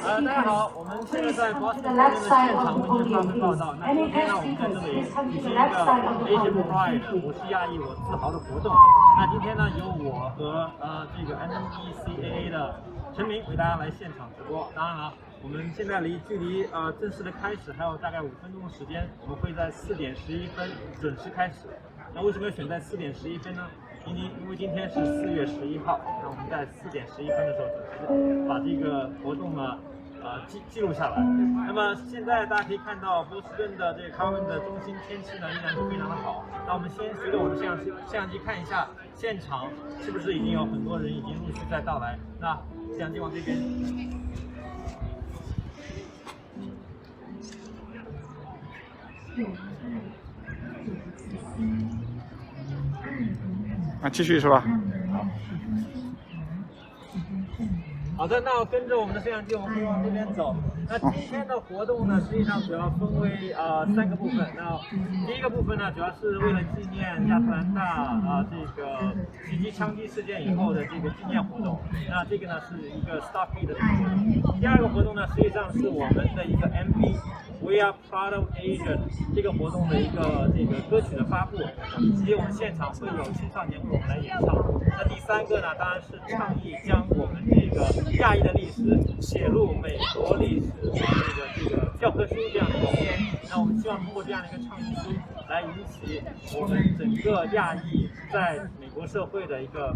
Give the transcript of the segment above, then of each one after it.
大家好，我们现在在波士顿的现场为您发布报道。那今天呢，我们在这里举行一个 AsianPride 我是亚裔我自豪的活动。那今天呢，由我和这个 NECAA 的陈明为大家来现场直播。当然了，我们现在距离正式的开始还有大概5分钟的时间，我们会在4点11分准时开始。那为什么要选在4点11分呢？因为今天是4月11号，那我们在4点11分的时候准时把这个活动呢记录下来。那么现在大家可以看到波士顿的这个康文的中心天气呢依然是非常的好。那我们先随着我们摄像机看一下现场是不是已经有很多人已经陆续在到来。那摄像机往这边。继续是吧？好的，那跟着我们的摄像机，我们会往这边走。那今天的活动呢，实际上主要分为3个部分。那第一个部分呢，主要是为了纪念亚特兰大这个袭击枪击事件以后的这个纪念活动。那这个呢是一个 Stockade 的活动。第二个活动呢，实际上是我们的一个 MV。We are proud of Asian 这个活动的一个歌曲的发布，以及我们现场会有青少年为我们来演唱。那第3个呢，当然是倡议将我们这个亚裔的历史写入美国历史这个教科书这样的一篇。那我们希望通过这样的一个倡议书来引起我们整个亚裔在美国社会的一个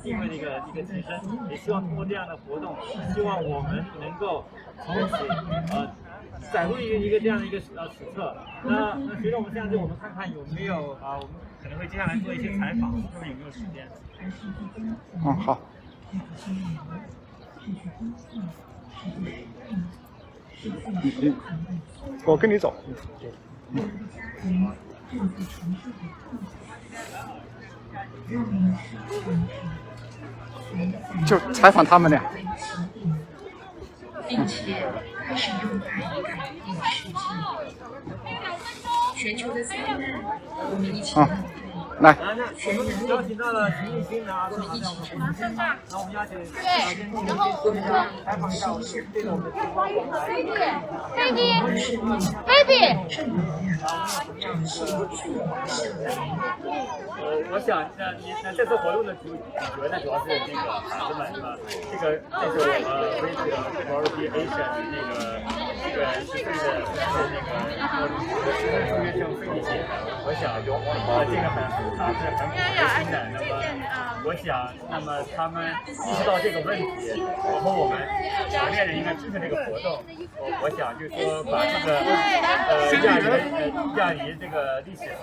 地位的一个提升，也希望通过这样的活动，希望我们能够从此载入一个这样的一个史册。那随着我们这样子，我们看看有没有我们可能会接下来做一些采访，看看有没有时间。好。我跟你走。就采访他们俩。并且开始用它以改变世界。全球的灾难，我们一起面对。来，我们邀请到了秦立新啊，我们一起承担。然后我们邀请然后我们采访一下我们这个我们的我想那这次活动的主角呢，主要是这个孩子们这是我们Asian 这个10岁的数学生飞机写的，我想这个是很符合心的。那么我想，那么他们意识到这个问题，然后我们成年人应该支持这个活动。我想就是说把这个亚裔这个历史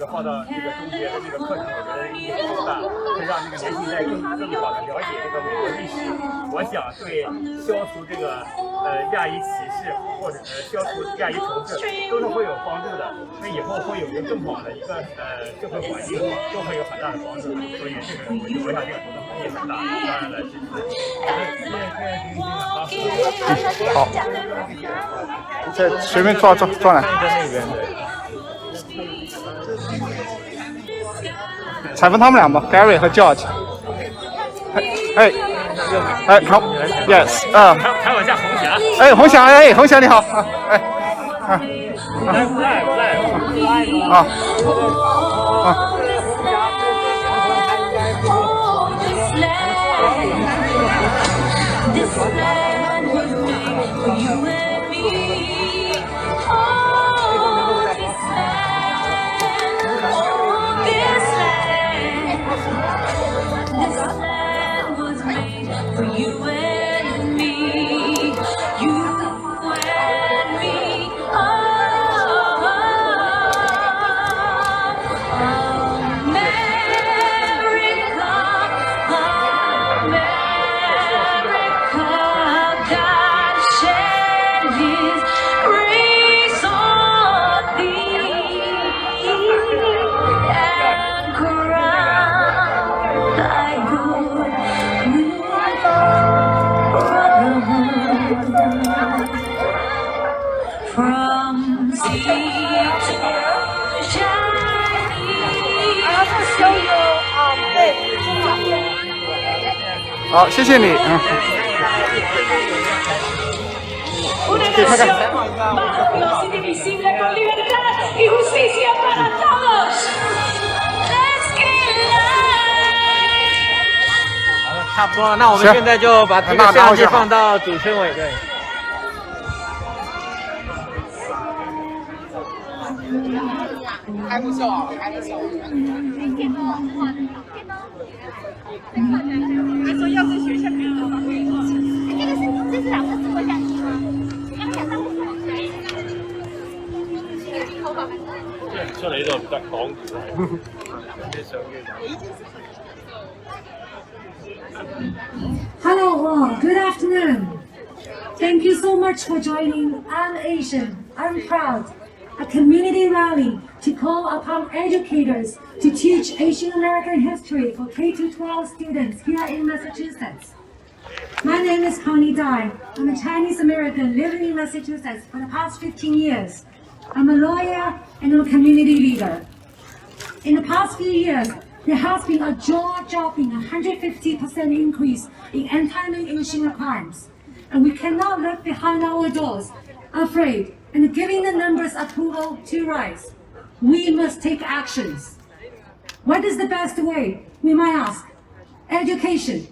放到这个中学的这个课程，我觉得意义很大，会让这个年轻一代更好的了解这个美国历史。我想对消除这个亚裔歧视或者消除亚裔仇视都是会有帮助的。那以后会有一个更好的一个社会环境，都会有很大的帮助。所以这个我想这个活动意义很大，当然了，好，这随便抓来。采访他们俩吧 ，Gary 和 George。好 ，Yes， 开玩笑，红霞。红霞，红霞你好，好，谢谢你。barrios indivisible con libertad y justicia para todos. Let's get live. 差不多了，那我们现在就把这个摄像机放到主身尾，对。还不错，还不错。他说要是学校没有的话，可以做。这是两个自我相机吗？要不然他不会学。出嚟呢度唔得講住係。Hello all, good afternoon. Thank you so much for joining I'm Asian, I'm Proud, a community rally to call upon educators to teach Asian American history for K-12 students here in Massachusetts. My name is Connie Dai. I'm a Chinese American living in Massachusetts for the past 15 years. I'm a lawyer and I'm a community leader. In the past few years, there has been a jaw-dropping 150% increase in anti-Asian crimes. And we cannot look behind our doors, afraid, and giving the numbers approval to rise. We must take actions. What is the best way, we might ask? Education.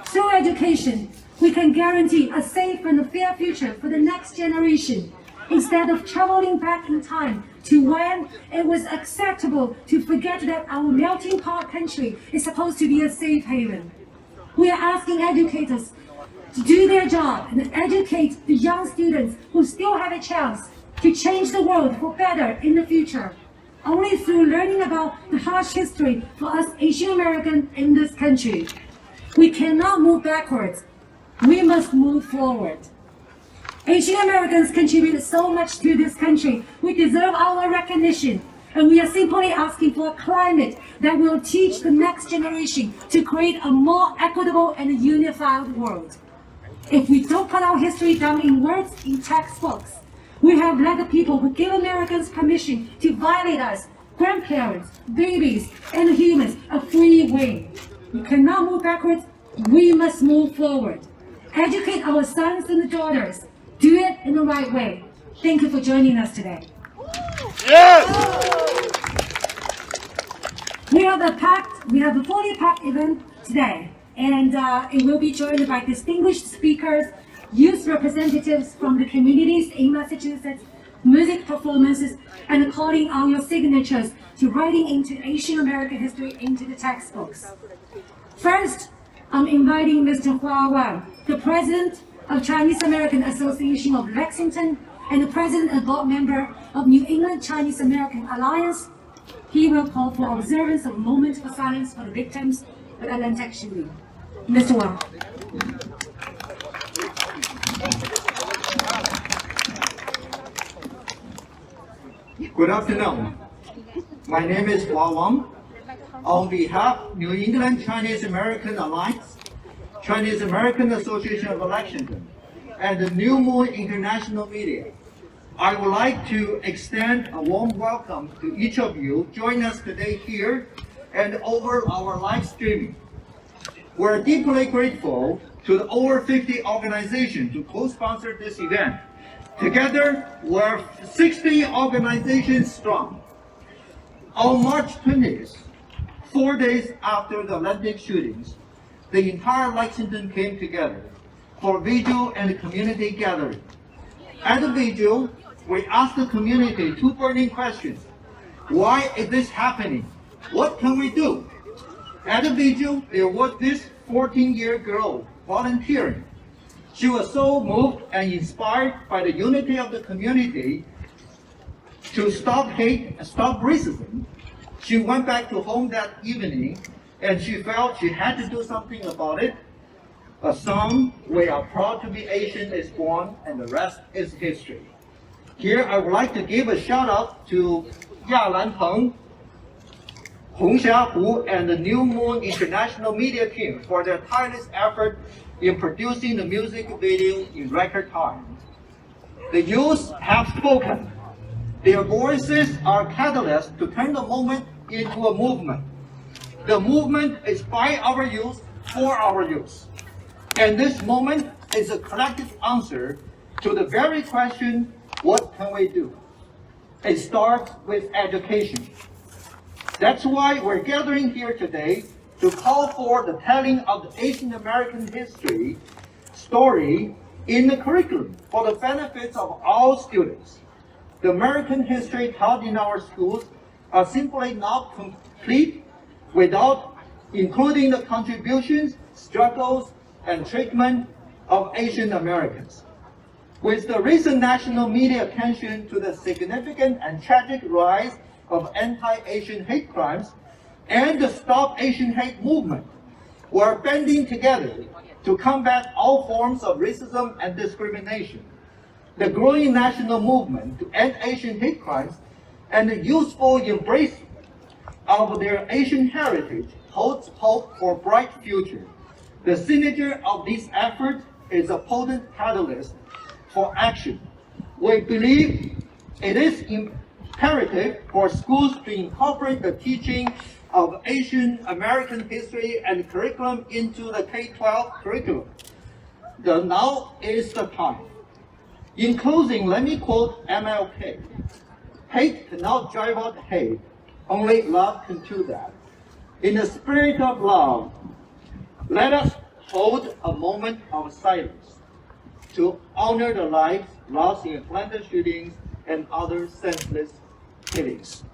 Through education, we can guarantee a safe and a fair future for the next generation, instead of traveling back in time to when it was acceptable to forget that our melting pot country is supposed to be a safe haven. We are asking educators to do their job and educate the young students who still have a chance to change the world for better in the future, only through learning about the harsh history for us Asian Americans in this country. We cannot move backwards. We must move forward. Asian Americans contribute so much to this country. We deserve our recognition. And we are simply asking for a climate that will teach the next generation to create a more equitable and unified world. If we don't put our history down in words, in textbooks, we have let the people who give Americans permission to violate us, grandparents, babies, and humans, a free rein. We cannot move backwards. We must move forward. Educate our sons and daughters. Do it in the right way. Thank you for joining us today. Yes! We have a fully packed event today, and it will be joined by distinguished speakers, youth representatives from the communities in Massachusetts, music performances, and calling on your signatures to writing into Asian American history into the textbooks. First, I'm inviting Mr. Hua Wang, the president of Chinese American Association of Lexington and the president and board member of New England Chinese American Alliance. He will call for observance of a moment of silence for the victims of Atlantic shooting. Mr. Wang. Good afternoon. My name is Hua Wang. On behalf of New England Chinese American Alliance, Chinese American Association of Lexington, and the New Moon International Media, I would like to extend a warm welcome to each of you joining us today here and over our live streaming. We're deeply grateful to the over 50 organizations who co-sponsored this event. Together, we're 60 organizations strong. On March 20th, 4 days after the Atlantic shootings, the entire Lexington came together for Vigil and community gathering. At the Vigil, we asked the community two burning questions. Why is this happening? What can we do? At the Vigil, there was this 14-year girl volunteering. She was so moved and inspired by the unity of the community to stop hate and stop racism. She went back to home that evening and she felt she had to do something about it. A song, "We Are Proud to Be Asian," is born, and the rest is history. Here, I would like to give a shout out to Yalan Peng, Hong Xiahu, and the New Moon International Media team for their tireless effort in producing the music video in record time. The youth have spoken. Their voices are catalysts to turn the moment into a movement. The movement is by our youth, for our youth. And this moment is a collective answer to the very question, what can we do? It starts with education. That's why we're gathering here today to call for the telling of the Asian American history story in the curriculum for the benefits of all students. The American history taught in our schools are simply not complete without including the contributions, struggles, and treatment of Asian Americans. With the recent national media attention to the significant and tragic rise of anti-Asian hate crimes and the Stop Asian Hate movement, we're banding together to combat all forms of racism and discrimination. The growing national movement to end Asian hate crimes and the useful embrace of their Asian heritage holds hope for a bright future. The signature of this effort is a potent catalyst for action. We believe it is imperative for schools to incorporate the teaching of Asian American history and curriculum into the K-12 curriculum. Now is the time. In closing, let me quote MLK. Hate cannot drive out hate, only love can do that. In the spirit of love, let us hold a moment of silence to honor the lives lost in Atlanta shootings and other senseless killings.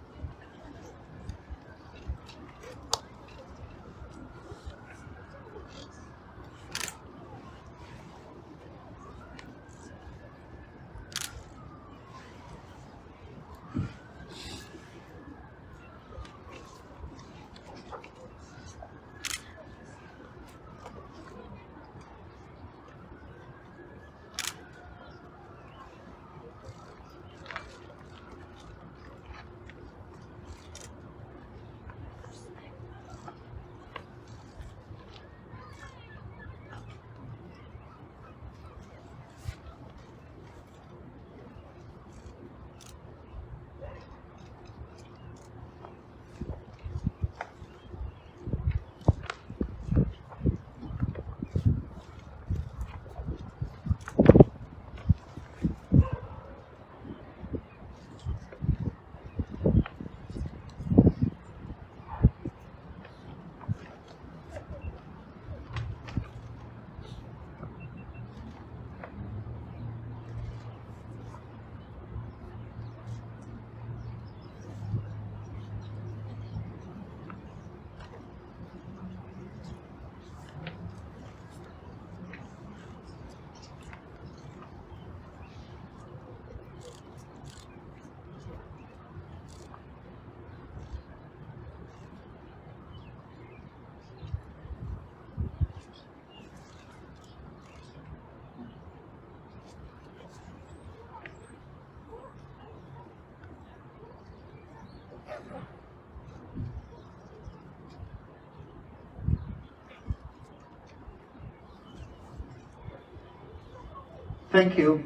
Thank you.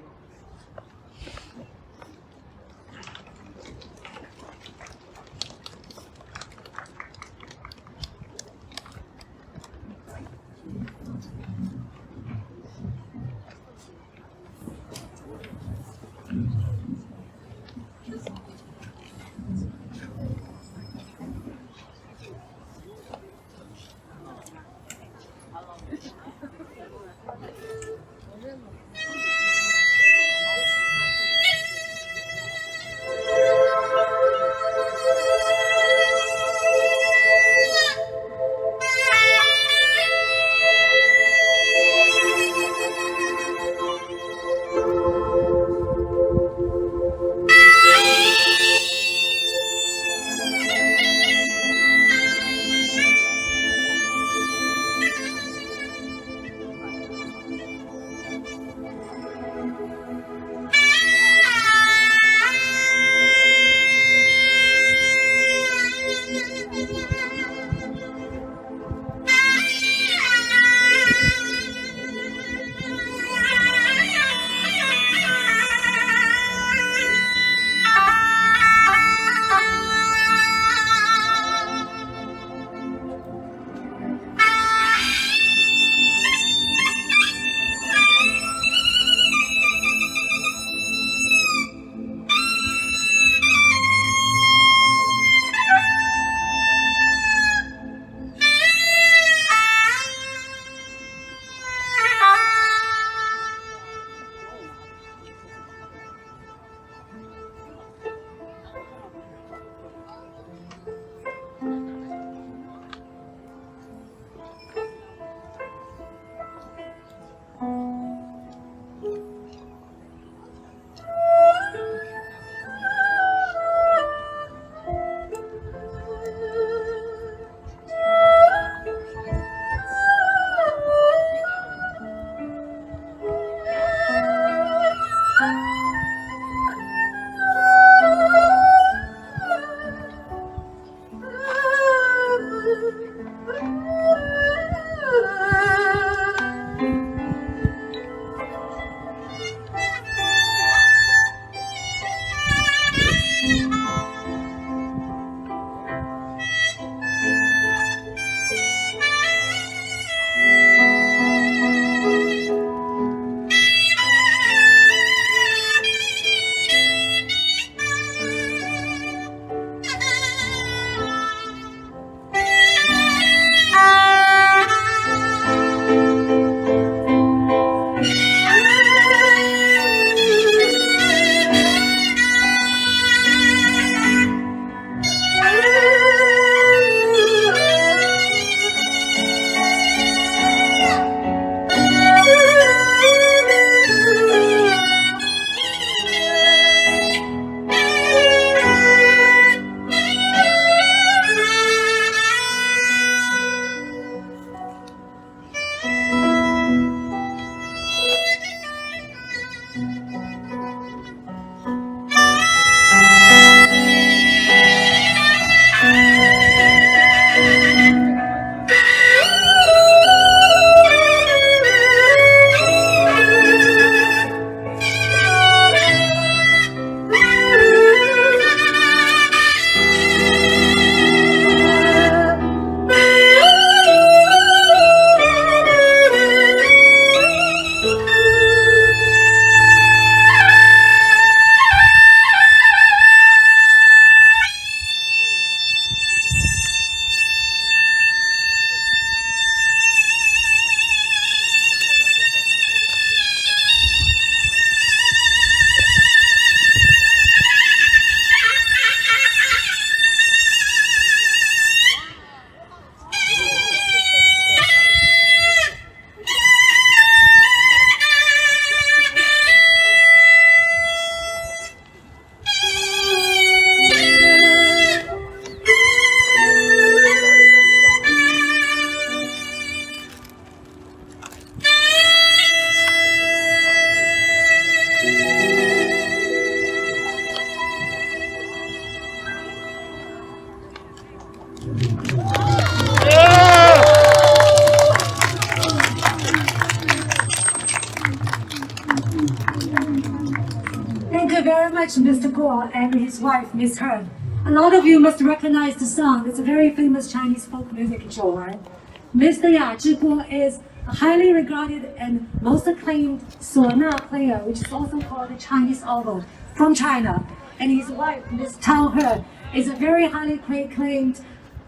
Thank you very much, Mr. Guo and his wife, Miss Hearn. A lot of you must recognize the song. It's a very famous Chinese folk music show, right? Mr. Ya Zhiguo is a highly regarded and most acclaimed suona player, which is also called the Chinese oboe, from China. And his wife, Miss Tang He, is a very highly acclaimed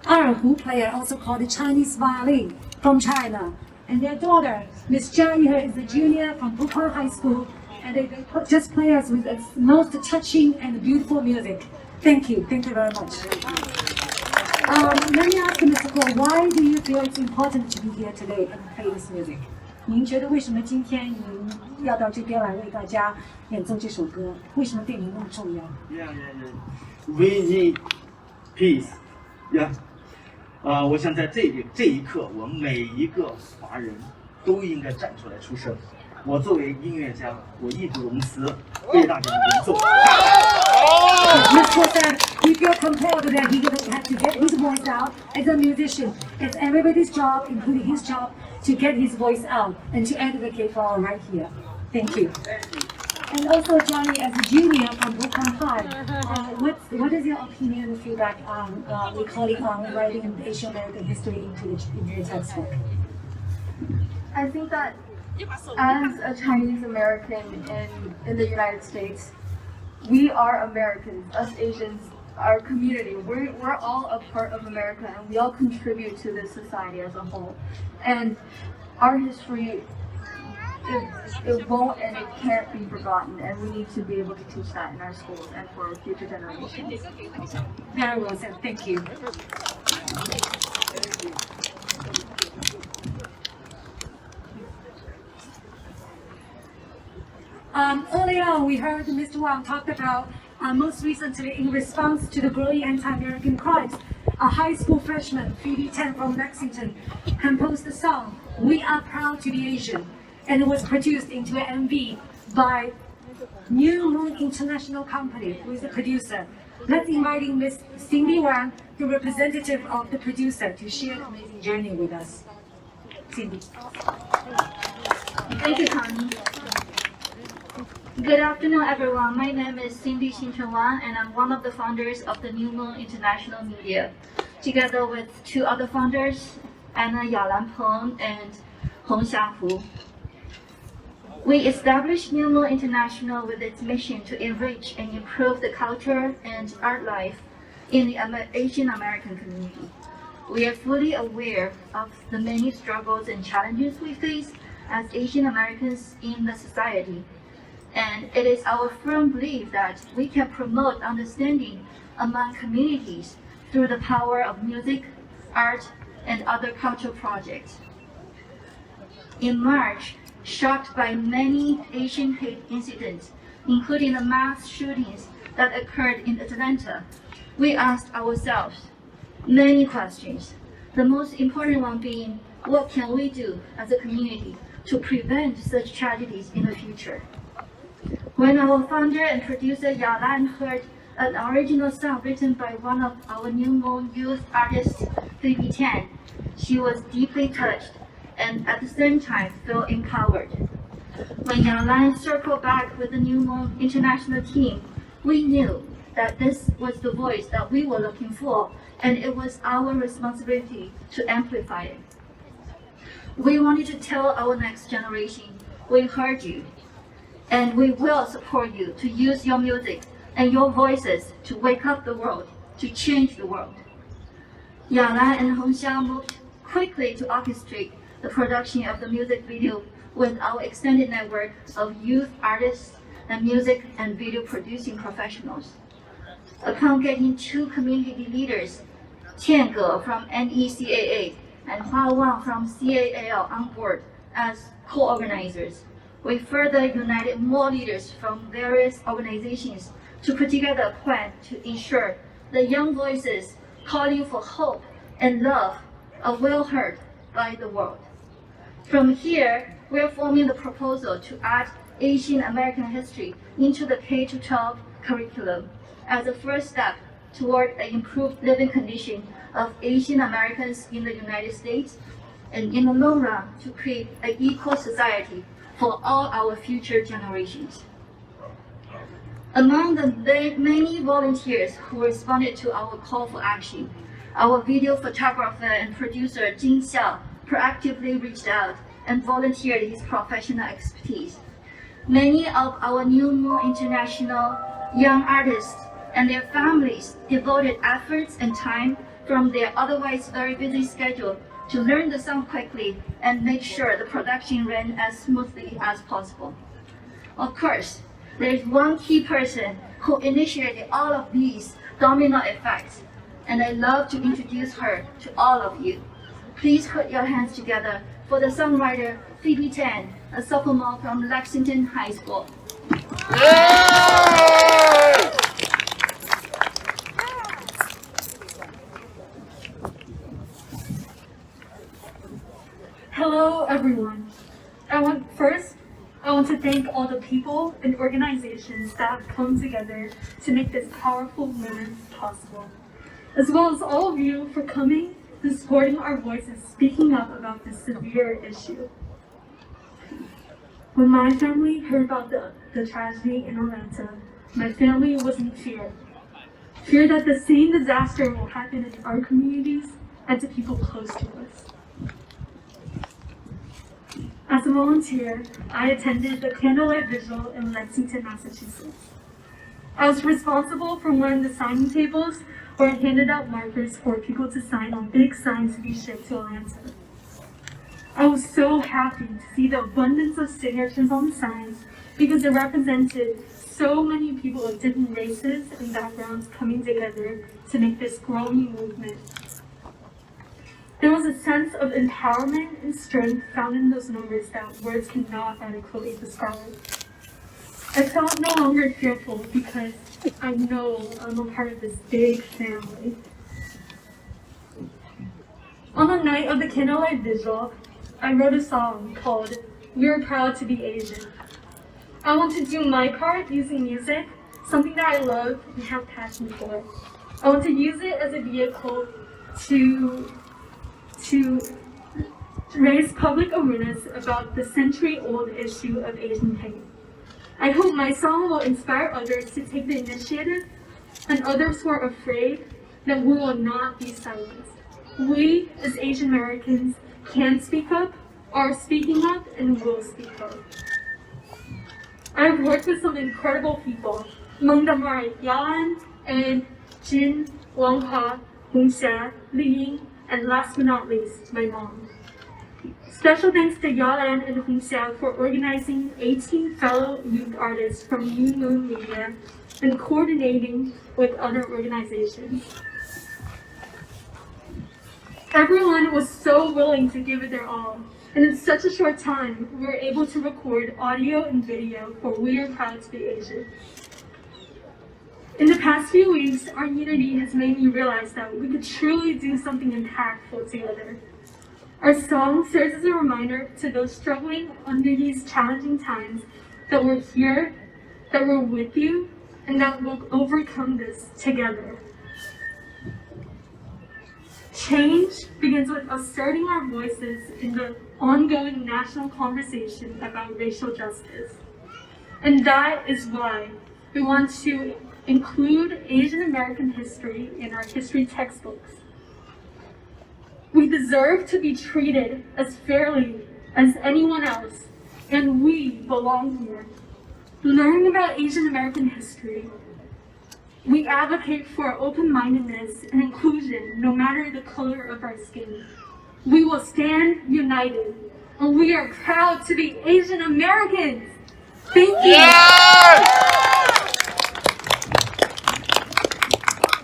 erhu player, also called the Chinese violin, from China. And their daughter, Miss Zhang He, is a junior from Bukwan High School, and they just play us with the most touching and beautiful music. Thank you very much. Let me ask Mr. Guo, why do you feel it's important to be here today and play this music? 您觉得为什么今天您要到这边来为大家演奏这首歌？为什么对您那么重要 Yeah. We need peace. Yeah. 我想在这一刻，我们每一个华人都应该站出来出声。我作为音乐家，我义不容辞为大家演奏。Mr. said he feels compelled that he has to get his voice out as a musician. It's everybody's job, including his job, to get his voice out and to advocate for all right here. Thank you. And also, Johnny, as a junior from Bukwan High, what is your opinion and feedback on recalling on writing Asian American history into the textbook? I think that as a Chinese American in the United States, we are Americans. Us Asians, our community, we're all a part of America, and we all contribute to this society as a whole. And our history, it won't and it can't be forgotten, and we need to be able to teach that in our schools and for future generations. Very well said. Thank you. Earlier on, we heard Mr. Wang talk about most recently, in response to the growing anti-American cries, a high school freshman, Sophia Tang from Lexington, composed the song "We Are Proud to Be Asian," and it was produced into an MV by New Moon International Company, who is the producer. Let's invite Miss Cindy Wang, the representative of the producer, to share the amazing journey with us. Cindy. Thank you, Connie. Good afternoon, everyone. My name is Cindy Xinchen Wang, and I'm one of the founders of the New Moon International Media, together with two other founders, Anna Yalan Peng and Hong Xiahu. We established New Moon International with its mission to enrich and improve the culture and art life in the Asian American community. We are fully aware of the many struggles and challenges we face as Asian Americans in the society. And it is our firm belief that we can promote understanding among communities through the power of music, art, and other cultural projects. In March, shocked by many Asian hate incidents, including the mass shootings that occurred in Atlanta, we asked ourselves many questions. The most important one being, what can we do as a community to prevent such tragedies in the future? When our founder and producer Yalan heard an original song written by one of our New Moon youth artists, Sophia Tang, she was deeply touched and at the same time felt empowered. When Yalan circled back with the New Moon international team, we knew that this was the voice that we were looking for, and it was our responsibility to amplify it. We wanted to tell our next generation, we heard you, and we will support you to use your music and your voices to wake up the world, to change the world. Yalan and Hongxia moved quickly to orchestrate the production of the music video with our extended network of youth artists and music and video producing professionals. Upon getting 2 community leaders, Tiange from NECAA and Hua Wang from CAAL on board as co-organizers, we further united more leaders from various organizations to put together a plan to ensure the young voices calling for hope and love are well heard by the world. From here, we are forming the proposal to add Asian American history into the K-12 curriculum as a first step toward an improved living condition of Asian Americans in the United States, and in the long run, to create an equal society for all our future generations. Among the many volunteers who responded to our call for action, our video photographer and producer Jin Xiao proactively reached out and volunteered his professional expertise. Many of our New Moon International young artists and their families devoted efforts and time from their otherwise very busy schedule to learn the song quickly and make sure the production ran as smoothly as possible. Of course, there is one key person who initiated all of these domino effects, and I love to introduce her to all of you. Please put your hands together for the songwriter Sophia Tang, a sophomore from Lexington High School. Yay! Hello, everyone. I want to thank all the people and organizations that have come together to make this powerful movement possible, as well as all of you for coming and supporting our voices speaking up about this severe issue. When my family heard about the tragedy in Atlanta, my family was in fear. Fear that the same disaster will happen in our communities and to people close to us. As a volunteer, I attended the Candlelight Vigil in Lexington, Massachusetts. I was responsible for one of the signing tables where I handed out markers for people to sign on big signs to be shipped to Atlanta. I was so happy to see the abundance of signatures on the signs because it represented so many people of different races and backgrounds coming together to make this growing movement. There was a sense of empowerment and strength found in those numbers that words cannot adequately describe. I felt no longer fearful because I know I'm a part of this big family. On the night of the Candlelight Vigil, I wrote a song called "We're Proud to Be Asian." I want to do my part using music, something that I love and have passion for. I want to use it as a vehicle to raise public awareness about the century-old issue of Asian hate. I hope my song will inspire others to take the initiative, and others who are afraid that we will not be silenced. We, as Asian Americans, can speak up, are speaking up, and will speak up. I've worked with some incredible people. Among them are Yan and Jin, Wang Ha, Hongxia, Li Ying, and last but not least, my mom. Special thanks to Yalan and Hongxia for organizing 18 fellow youth artists from New Moon Media and coordinating with other organizations. Everyone was so willing to give it their all, and in such a short time, we were able to record audio and video for We Are Proud to Be Asian. In the past few weeks, our unity has made me realize that we could truly do something impactful together. Our song serves as a reminder to those struggling under these challenging times that we're here that we're with you and that we'll overcome this together. Change begins with asserting our voices in the ongoing national conversation about racial justice. And that is why we want to include Asian American history in our history textbooks. We deserve to be treated as fairly as anyone else, and we belong here. Learning about Asian American history, we advocate for open-mindedness and inclusion no matter the color of our skin. We will stand united, and we are proud to be Asian Americans. Thank you.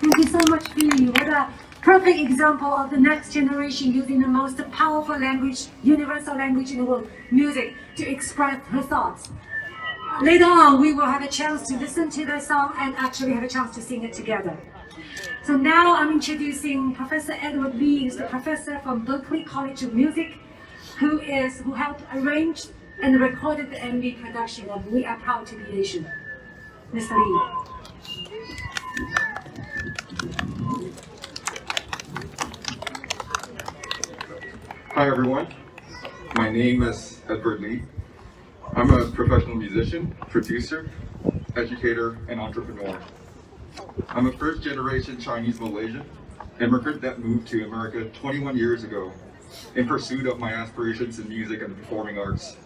Thank you so much, Julie. What a perfect example of the next generation using the most powerful language, universal language in the world, music, to express her thoughts. Later on, we will have a chance to listen to the song and actually have a chance to sing it together. So now I'm introducing Professor Edward Lee, who's the professor from Berklee College of Music, who helped arrange and recorded the MV production of We Are Proud to Be Asian. Mr. Lee. Hi everyone, my name is Edward Lee. I'm a professional musician, producer, educator, and entrepreneur. I'm a first-generation Chinese Malaysian immigrant that moved to America 21 years ago in pursuit of my aspirations in music and the performing arts.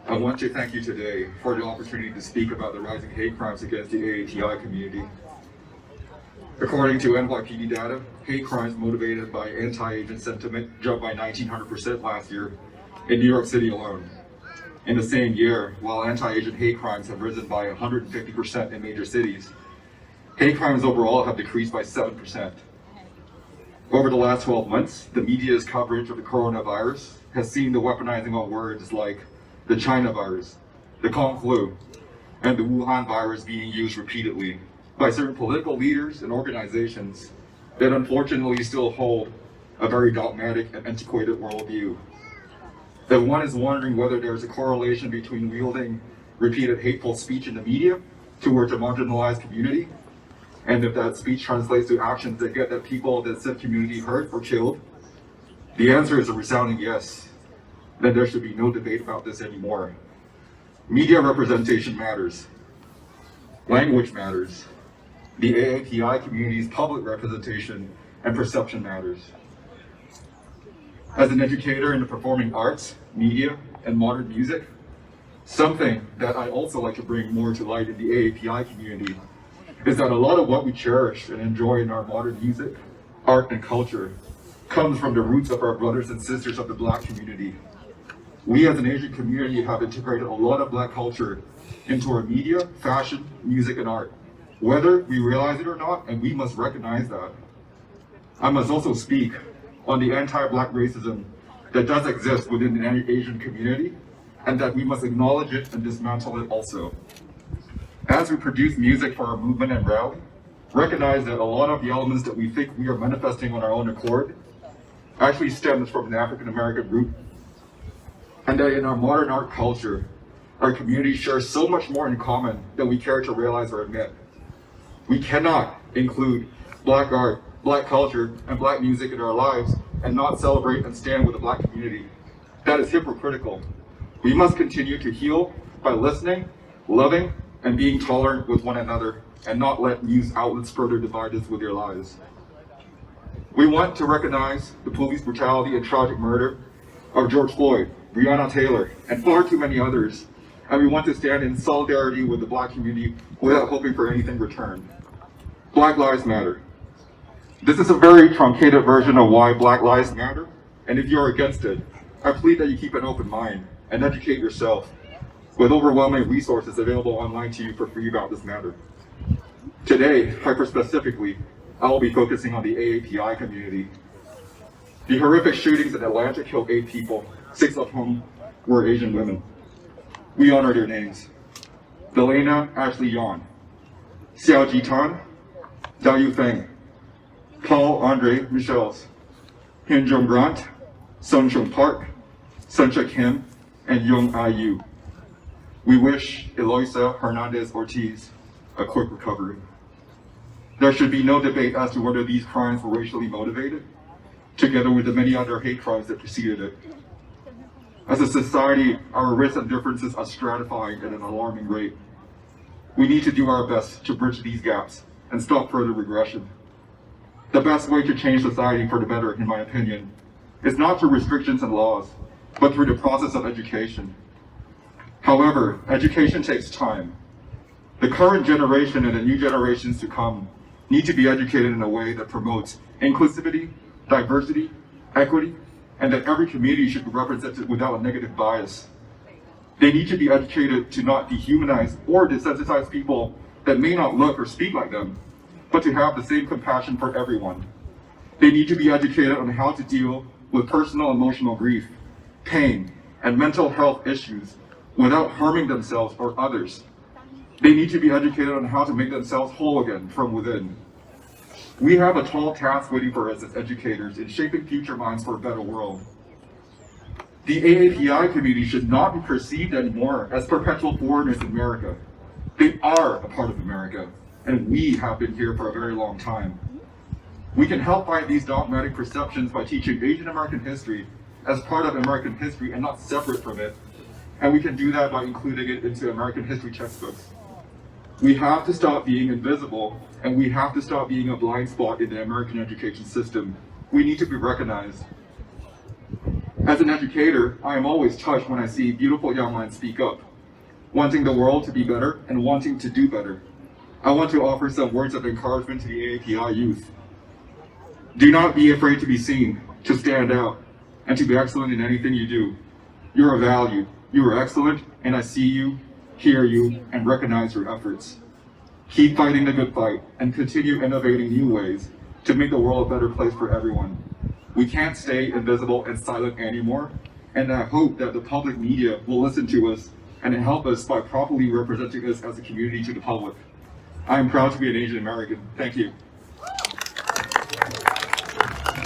I want to thank you today for the opportunity to speak about the rising hate crimes against the AAPI community. According to NYPD data, hate crimes motivated by anti-Asian sentiment jumped by 1,900% last year in New York City alone. In the same year, while anti-Asian hate crimes have risen by 150% in major cities, hate crimes overall have decreased by 7%. Over the last 12 months, the media's coverage of the coronavirus has seen the weaponizing of words like the China virus, the Kung flu, and the Wuhan virus being used repeatedly by certain political leaders and organizations that unfortunately still hold a very dogmatic and antiquated worldview. If one is wondering whether there's a correlation between wielding repeated hateful speech in the media towards a marginalized community, and if that speech translates to actions that get that people that said community hurt or killed, the answer is a resounding yes. Then there should be no debate about this anymore. Media representation matters. Language matters. The AAPI community's public representation and perception matters. As an educator in the performing arts, media, and modern music, something that I also like to bring more to light in the AAPI community is that a lot of what we cherish and enjoy in our modern music, art, and culture comes from the roots of our brothers and sisters of the Black community. We as an Asian community have integrated a lot of Black culture into our media, fashion, music, and art, whether we realize it or not, and we must recognize that. I must also speak on the anti-Black racism that does exist within the Asian community, and that we must acknowledge it and dismantle it also. As we produce music for our movement and rally, recognize that a lot of the elements that we think we are manifesting on our own accord actually stems from an African American root, and that in our modern art culture, our community shares so much more in common than we care to realize or admit. We cannot include Black art, Black culture, and Black music in our lives and not celebrate and stand with the Black community. That is hypocritical. We must continue to heal by listening, loving, and being tolerant with one another, and not let news outlets further divide us with their lies. We want to recognize the police brutality and tragic murder of George Floyd, Breonna Taylor, and far too many others, and we want to stand in solidarity with the Black community without hoping for anything returned. Black Lives Matter. This is a very truncated version of why Black Lives Matter, and if you're against it, I plead that you keep an open mind and educate yourself with overwhelming resources available online to you for free about this matter. Today, hyper-specifically, I will be focusing on the AAPI community. The horrific shootings in Atlanta killed 8 people, 6 of whom were Asian women. We honor their names. Delana Ashley Yan, Xiao Jitan, Zhao Yufeng, Paul Andre Michels, Hyun Jung Grant, Sun Chung Park, Suncha Kim, and Young Ah Yu. We wish Eloisa Hernandez-Ortiz a quick recovery. There should be no debate as to whether these crimes were racially motivated, together with the many other hate crimes that preceded it. As a society, our risks and differences are stratifying at an alarming rate. We need to do our best to bridge these gaps and stop further regression. The best way to change society for the better, in my opinion, is not through restrictions and laws, but through the process of education. However, education takes time. The current generation and the new generations to come need to be educated in a way that promotes inclusivity, diversity, equity, and that every community should be represented without a negative bias. They need to be educated to not dehumanize or desensitize people that may not look or speak like them, but to have the same compassion for everyone. They need to be educated on how to deal with personal emotional grief, pain, and mental health issues without harming themselves or others. They need to be educated on how to make themselves whole again from within. We have a tall task waiting for us as educators in shaping future minds for a better world. The AAPI community should not be perceived anymore as perpetual foreigners in America. They are a part of America, and we have been here for a very long time. We can help fight these dogmatic perceptions by teaching Asian American history as part of American history and not separate from it. And we can do that by including it into American history textbooks. We have to stop being invisible, and we have to stop being a blind spot in the American education system. We need to be recognized. As an educator, I am always touched when I see beautiful young minds speak up, wanting the world to be better and wanting to do better. I want to offer some words of encouragement to the AAPI youth. Do not be afraid to be seen, to stand out, and to be excellent in anything you do. You are valued, you are excellent, and I see you, hear you, and recognize your efforts. Keep fighting the good fight and continue innovating new ways to make the world a better place for everyone. We can't stay invisible and silent anymore, and I hope that the public media will listen to us and help us by properly representing us as a community to the public. I am proud to be an Asian American. Thank you.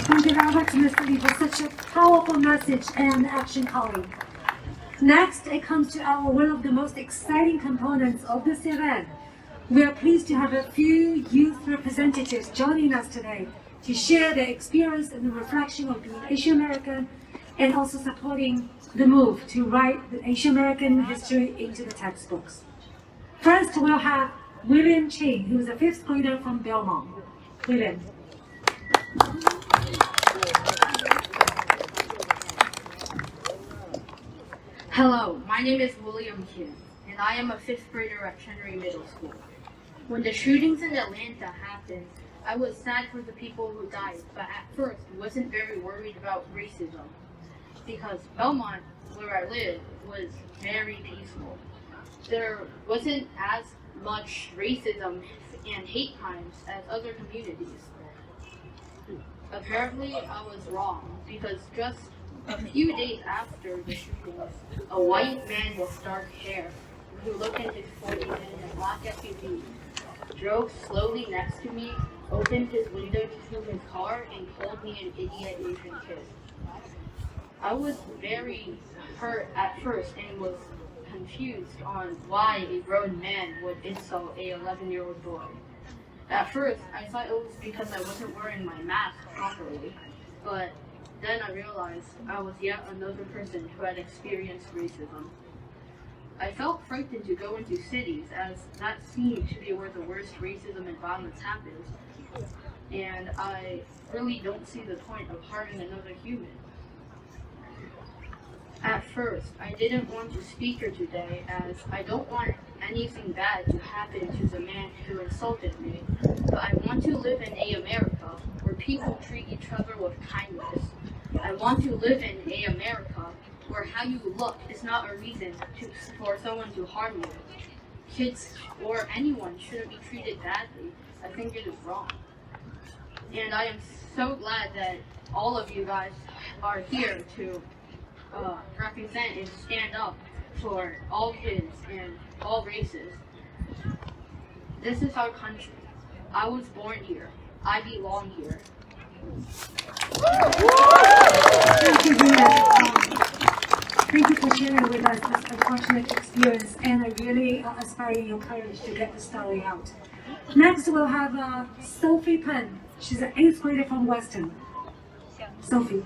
Thank you very much, Mr. Lee, for such a powerful message and action calling. Next, it comes to one of the most exciting components of this event. We are pleased to have a few youth representatives joining us today to share their experience and the reflection of being Asian American and also supporting the move to write the Asian American history into the textbooks. First, we'll have William Ching, who is a 5th grader from Belmont. William. Hello, my name is William Kim, and I am a 5th grader at Chenery Middle School. When the shootings in Atlanta happened, I was sad for the people who died, but at first wasn't very worried about racism, because Belmont, where I live, was very peaceful. There wasn't as much racism and hate crimes as other communities. Apparently, I was wrong, because just a few days after the shootings, a white man with dark hair, who looked in his 40s in a black SUV, drove slowly next to me, opened his window to his car, and called me an idiot Asian kid. I was very hurt at first and was confused on why a grown man would insult a 11-year-old boy. At first, I thought it was because I wasn't wearing my mask properly, but then I realized I was yet another person who had experienced racism. I felt frightened to go into cities, as that seemed to be where the worst racism and violence happens, and I really don't see the point of harming another human. At first, I didn't want to speak here today, as I don't want anything bad to happen to the man who insulted me, but I want to live in a America where people treat each other with kindness. I want to live in a America where how you look is not a reason for someone to harm you. Kids or anyone shouldn't be treated badly. I think it is wrong. And I am so glad that all of you guys are here to represent and stand up for all kids and all races. This is our country. I was born here. I belong here. Thank you for sharing with us this unfortunate experience, and I really aspiring your courage to get the story out. Next, we'll have Sophia Tang. She's an 8th grader from Weston. Sophie.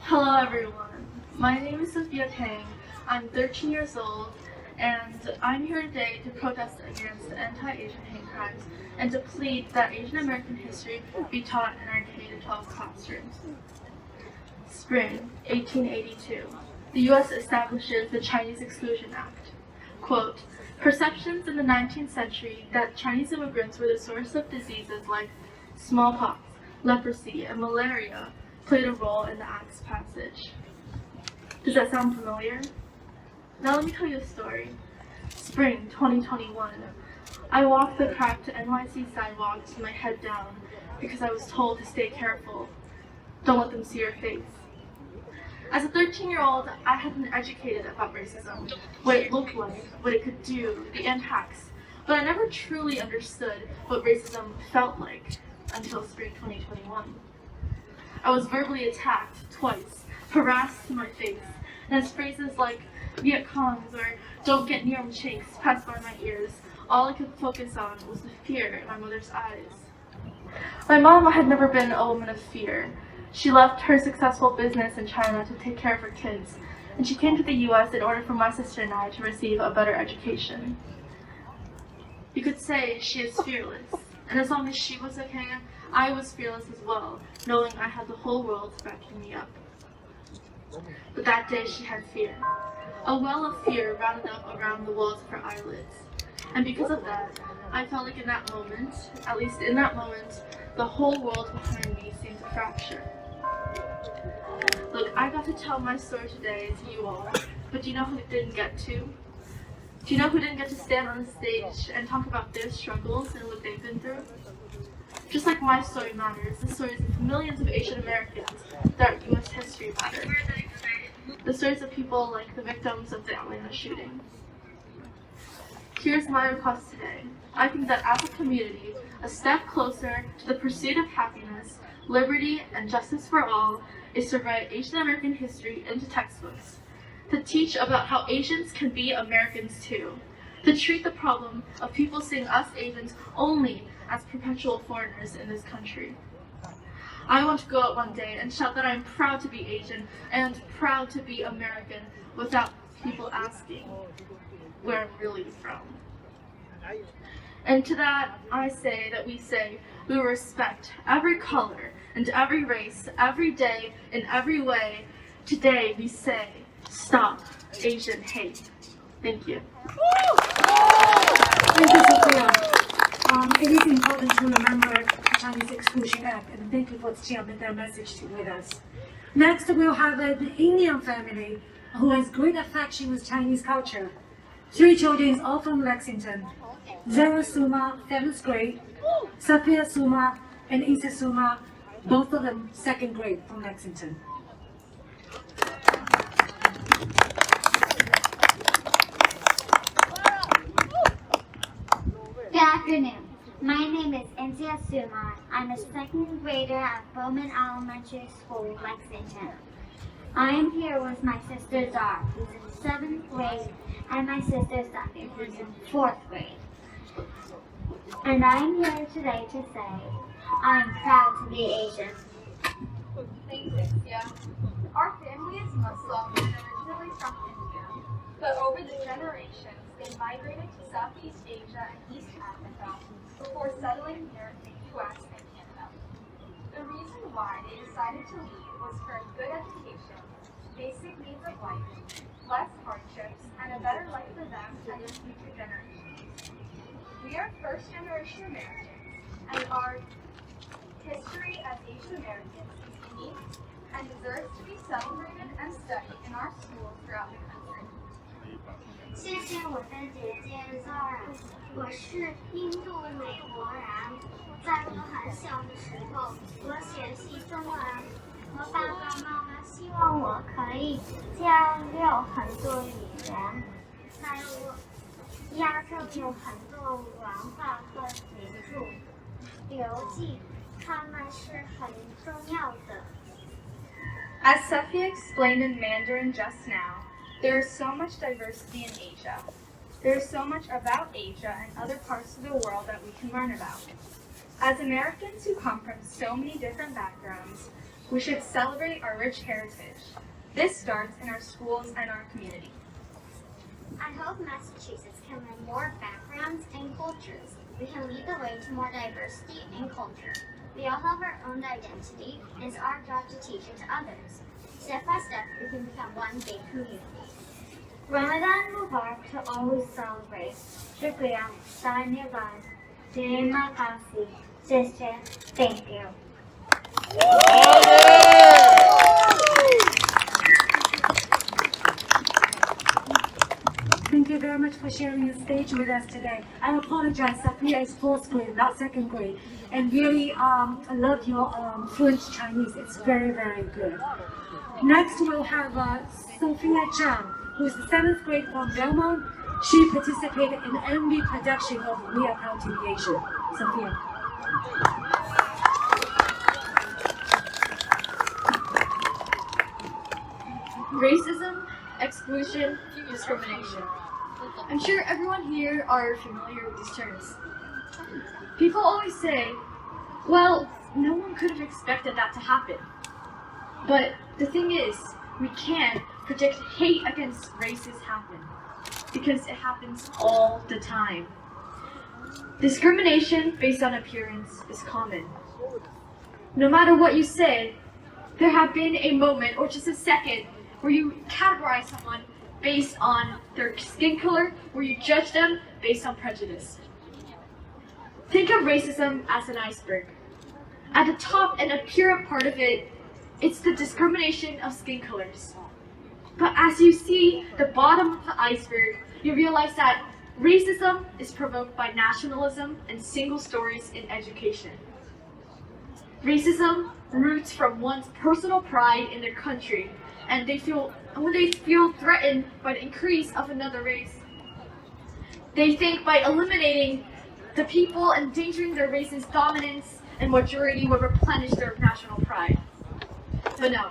Hello everyone, my name is Sophia Tang. I'm 13 years old and I'm here today to protest against anti-Asian hate crimes and to plead that Asian American history be taught in our K-12 classrooms. Spring 1882, the U.S. establishes the Chinese Exclusion Act. Quote, perceptions in the 19th century that Chinese immigrants were the source of diseases like smallpox, leprosy, and malaria played a role in the Act's passage. Does that sound familiar? Now let me tell you a story. Spring 2021. I walked the cracked NYC sidewalks with my head down because I was told to stay careful. Don't let them see your face. As a 13-year-old, I had been educated about racism, what it looked like, what it could do, the impacts, but I never truly understood what racism felt like until spring 2021. I was verbally attacked twice, harassed to my face, and as phrases like Viet Congs or don't get near them chinks passed by my ears, all I could focus on was the fear in my mother's eyes. My mom had never been a woman of fear. She left her successful business in China to take care of her kids, and she came to the U.S. in order for my sister and I to receive a better education. You could say she is fearless, and as long as she was okay, I was fearless as well, knowing I had the whole world backing me up. But that day she had fear. A well of fear rounded up around the walls of her eyelids. And because of that, I felt like in that moment, at least in that moment, the whole world behind me seemed to fracture. Look, I got to tell my story today to you all, but do you know who it didn't get to? Do you know who didn't get to stand on the stage and talk about their struggles and what they've been through? Just like my story matters, the stories of millions of Asian Americans throughout U.S. history matter. The stories of people like the victims of the Atlanta shooting. Here's my request today. I think that as a community, a step closer to the pursuit of happiness, liberty, and justice for all is to write Asian American history into textbooks, to teach about how Asians can be Americans too, to treat the problem of people seeing us Asians only as perpetual foreigners in this country. I want to go out one day and shout that I'm proud to be Asian and proud to be American without people asking where I'm really from. And to that, I say that we respect every color and every race, every day, in every way. Today we say, stop Asian hate. Thank you. Thank you, Sophia. It is important to remember the Chinese Exclusion Act, and thank you for sharing that message with us. Next, we'll have an Indian family who has great affection with Chinese culture. 3 children, all from Lexington. Zara Suma, 7th grade, Sophia Suma, and Isa Suma, both of them 2nd grade from Lexington. Good afternoon. My name is Insia Suma. I'm a 2nd grader at Bowman Elementary School, Lexington. I am here with my sister Zara, who's in 7th grade, and my sister Sophia, who's in 4th grade. And I'm here today to say, I'm proud to be Asian. Thanks, Insia. Our family is Muslim and originally from India, but over the generations, they migrated to Southeast Asia and East Africa before settling here in the U.S. and Canada. The reason why they decided to leave was for a good education, basic needs of life, less hardships, and a better life for them and their future generations. We are first-generation Americans, and our history as Asian Americans is unique and deserves to be celebrated and studied in our schools throughout the country. 谢谢我的姐姐 Zara， 我是印度美国人。在我很小的时候，我学习中文，我爸爸妈妈希望我可以交流很多语言，还有我亚洲有很多文化和民族，比如它们是很重要的。 As Sophia explained in Mandarin just now, there is so much diversity in Asia. There is so much about Asia and other parts of the world that we can learn about. As Americans who come from so many different backgrounds, we should celebrate our rich heritage. This starts in our schools and our community. I hope Massachusetts can learn more backgrounds and cultures. We can lead the way to more diversity and culture. We all have our own identity, and it's our job to teach it to others. Step by step, we can become one big community. Ramadan Mubarak to always celebrate. Shukriya, Dhanyavad, Terima kasih, sister, thank you. Thank you very much for sharing your stage with us today. I apologize, Sophia is 4th grade, not 2nd grade. And really, I love your fluent Chinese. It's very, very good. Next, we'll have Sophia Tang, who is the 7th grade from Belmont. She participated in the MV production of We Are Proud to Be Asian. Sophia. Racism, exclusion, discrimination. I'm sure everyone here are familiar with these terms. People always say, well, no one could have expected that to happen. But the thing is, we can't predict hate against races happen, because it happens all the time. Discrimination based on appearance is common. No matter what you say, there have been a moment or just a second where you categorize someone based on their skin color, where you judge them based on prejudice. Think of racism as an iceberg. At the top and apparent part of it, it's the discrimination of skin colors. But as you see the bottom of the iceberg, you realize that racism is provoked by nationalism and single stories in education. Racism roots from one's personal pride in their country, and when they feel threatened by the increase of another race, they think by eliminating the people endangering their race's dominance and majority will replenish their national pride. But no,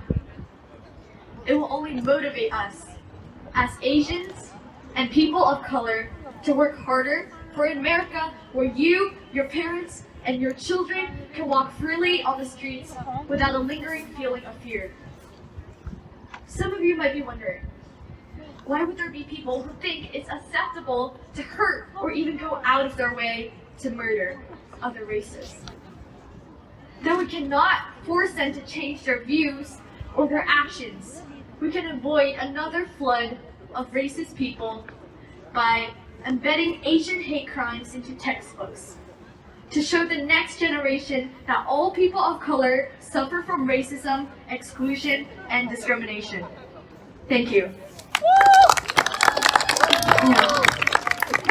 it will only motivate us as Asians and people of color to work harder for an America where you, your parents, and your children can walk freely on the streets without a lingering feeling of fear. Some of you might be wondering, why would there be people who think it's acceptable to hurt or even go out of their way to murder other races? Though we cannot force them to change their views or their actions, we can avoid another flood of racist people by embedding Asian hate crimes into textbooks to show the next generation that all people of color suffer from racism, exclusion, and discrimination. Thank you.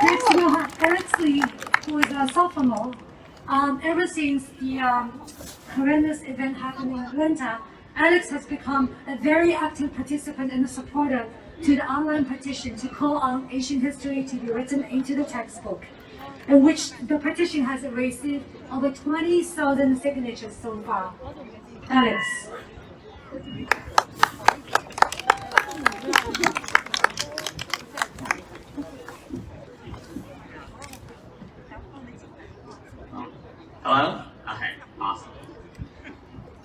Next, we'll have Alex Lee, who is a sophomore. Ever since the horrendous event happened in Atlanta, Alex has become a very active participant and a supporter to the online petition to call on Asian history to be written into the textbook, in which the petition has received over 20,000 signatures so far. Alex. Hello? Okay, awesome.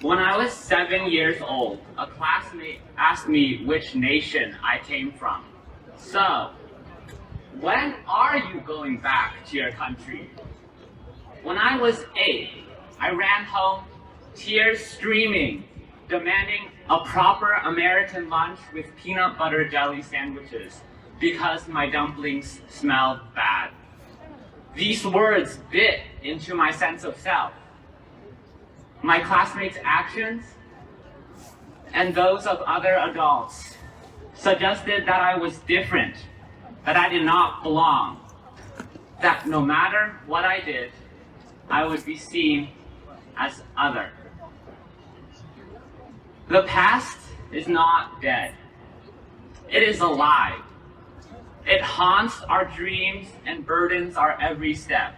When I was 7 years old, a classmate asked me which nation I came from. So, when are you going back to your country? When I was 8, I ran home, tears streaming, demanding a proper American lunch with peanut butter jelly sandwiches because my dumplings smelled bad. These words bit into my sense of self. My classmates' actions and those of other adults suggested that I was different, that I did not belong, that no matter what I did, I would be seen as other. The past is not dead. It is alive. It haunts our dreams and burdens our every step.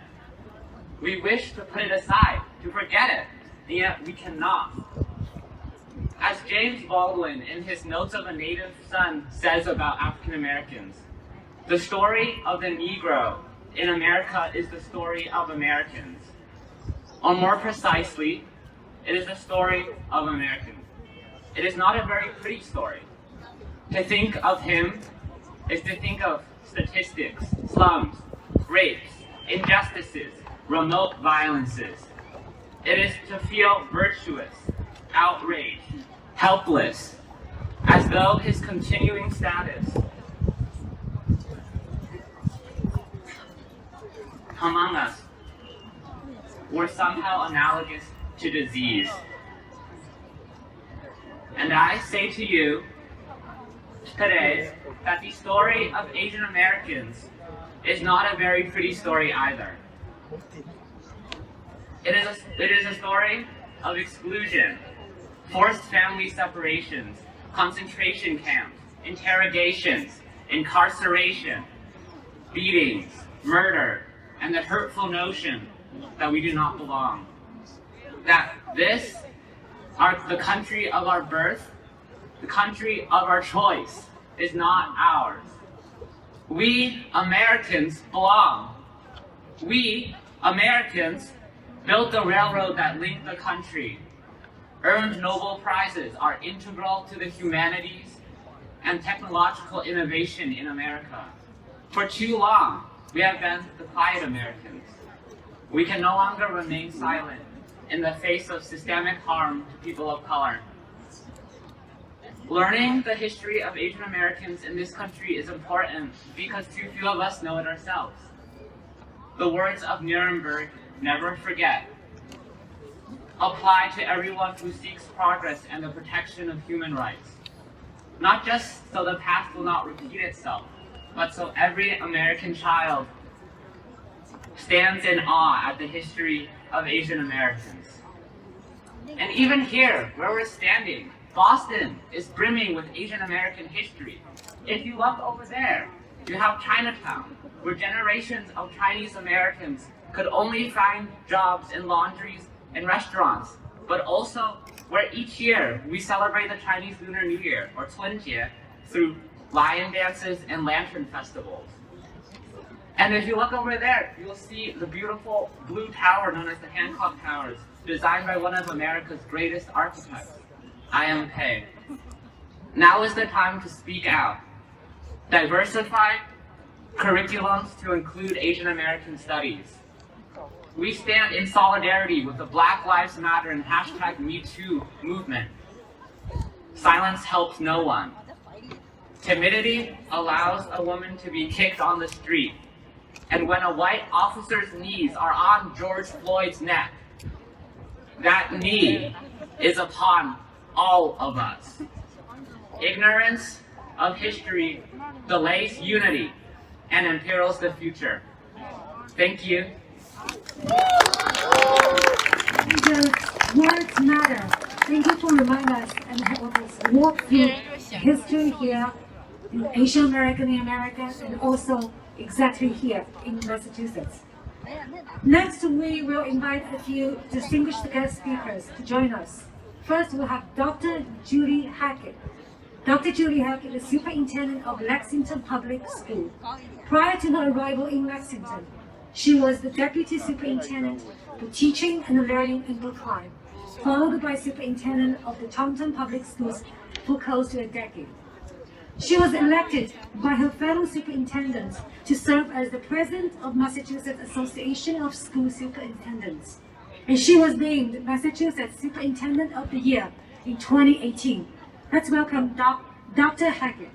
We wish to put it aside, to forget it, and yet we cannot. As James Baldwin, in his Notes of a Native Son, says about African Americans, the story of the Negro in America is the story of Americans. Or more precisely, it is the story of Americans. It is not a very pretty story. To think of him is to think of statistics, slums, rapes, injustices, remote violences. It is to feel virtuous, outraged, helpless, as though his continuing status among us were somehow analogous to disease. And I say to you today that the story of Asian Americans is not a very pretty story either. It is a story of exclusion, forced family separations, concentration camps, interrogations, incarceration, beatings, murder, and the hurtful notion that we do not belong. That this, the country of our birth, the country of our choice, is not ours. We Americans belong. We Americans built the railroad that linked the country, earned Nobel Prizes, are integral to the humanities and technological innovation in America. For too long, we have been the quiet Americans. We can no longer remain silent in the face of systemic harm to people of color. Learning the history of Asian Americans in this country is important because too few of us know it ourselves. The words of Nuremberg, never forget, apply to everyone who seeks progress and the protection of human rights. Not just so the past will not repeat itself, but so every American child stands in awe at the history of Asian Americans. And even here, where we're standing, Boston is brimming with Asian American history. If you look over there, you have Chinatown, where generations of Chinese Americans could only find jobs in laundries and restaurants, but also where each year we celebrate the Chinese Lunar New Year, or Chunjie, through lion dances and lantern festivals. And if you look over there, you'll see the beautiful blue tower known as the Hancock Towers, designed by one of America's greatest architects, AsianPride. Now is the time to speak out. Diversify curriculums to include Asian American studies. We stand in solidarity with the Black Lives Matter and #MeToo movement. Silence helps no one. Timidity allows a woman to be kicked on the street. And when a white officer's knees are on George Floyd's neck, that knee is upon all of us. Ignorance of history delays unity and imperils the future. Thank you. Words matter. Thank you for reminding us and helping us walk through history here in Asian American in America and also exactly here in Massachusetts. Next, we will invite a few distinguished guest speakers to join us. First, we'll have Dr. Julie Hackett. Dr. Julie Hackett is Superintendent of Lexington Public School. Prior to her arrival in Lexington, she was the Deputy Superintendent for Teaching and Learning in Brookline, followed by Superintendent of the Taunton Public Schools for close to a decade. She was elected by her fellow superintendents to serve as the President of Massachusetts Association of School Superintendents, and she was named Massachusetts Superintendent of the Year in 2018. Let's welcome Dr. Hackett.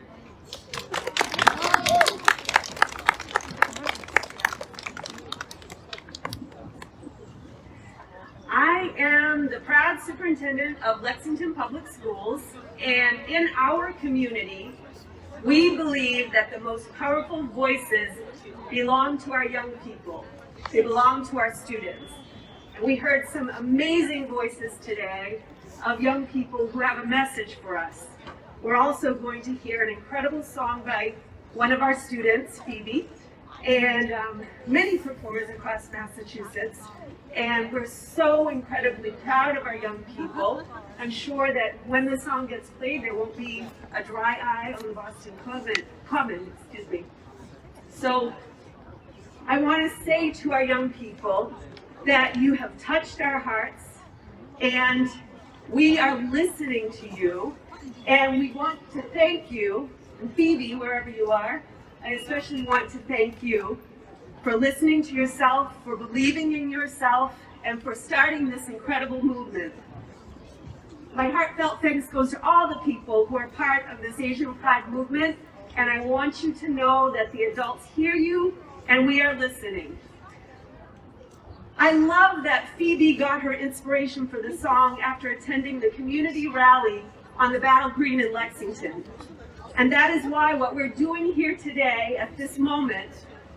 I am the proud superintendent of Lexington Public Schools, and in our community, we believe that the most powerful voices belong to our young people. They belong to our students. And we heard some amazing voices today of young people who have a message for us. We're also going to hear an incredible song by one of our students, Phoebe, and many performers across Massachusetts. And we're so incredibly proud of our young people. I'm sure that when the song gets played, there won't be a dry eye on the Boston Common, excuse me. So I want to say to our young people that you have touched our hearts, and we are listening to you, and we want to thank you, and Phoebe, wherever you are, I especially want to thank you for listening to yourself, for believing in yourself, and for starting this incredible movement. My heartfelt thanks goes to all the people who are part of this AsianPride movement, and I want you to know that the adults hear you, and we are listening. I love that Phoebe got her inspiration for the song after attending the community rally on the Battle Green in Lexington. And that is why what we're doing here today at this moment,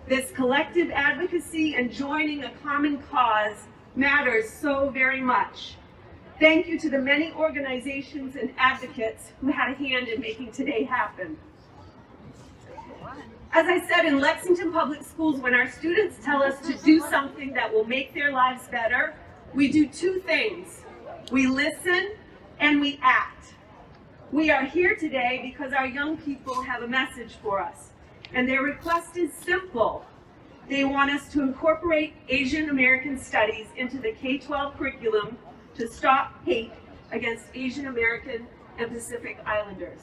this collective advocacy and joining a common cause, matters so very much. Thank you to the many organizations and advocates who had a hand in making today happen. As I said, in Lexington Public Schools, when our students tell us to do something that will make their lives better, we do two things. We listen and we act. We are here today because our young people have a message for us, and their request is simple. They want us to incorporate Asian American studies into the K-12 curriculum to stop hate against Asian American and Pacific Islanders.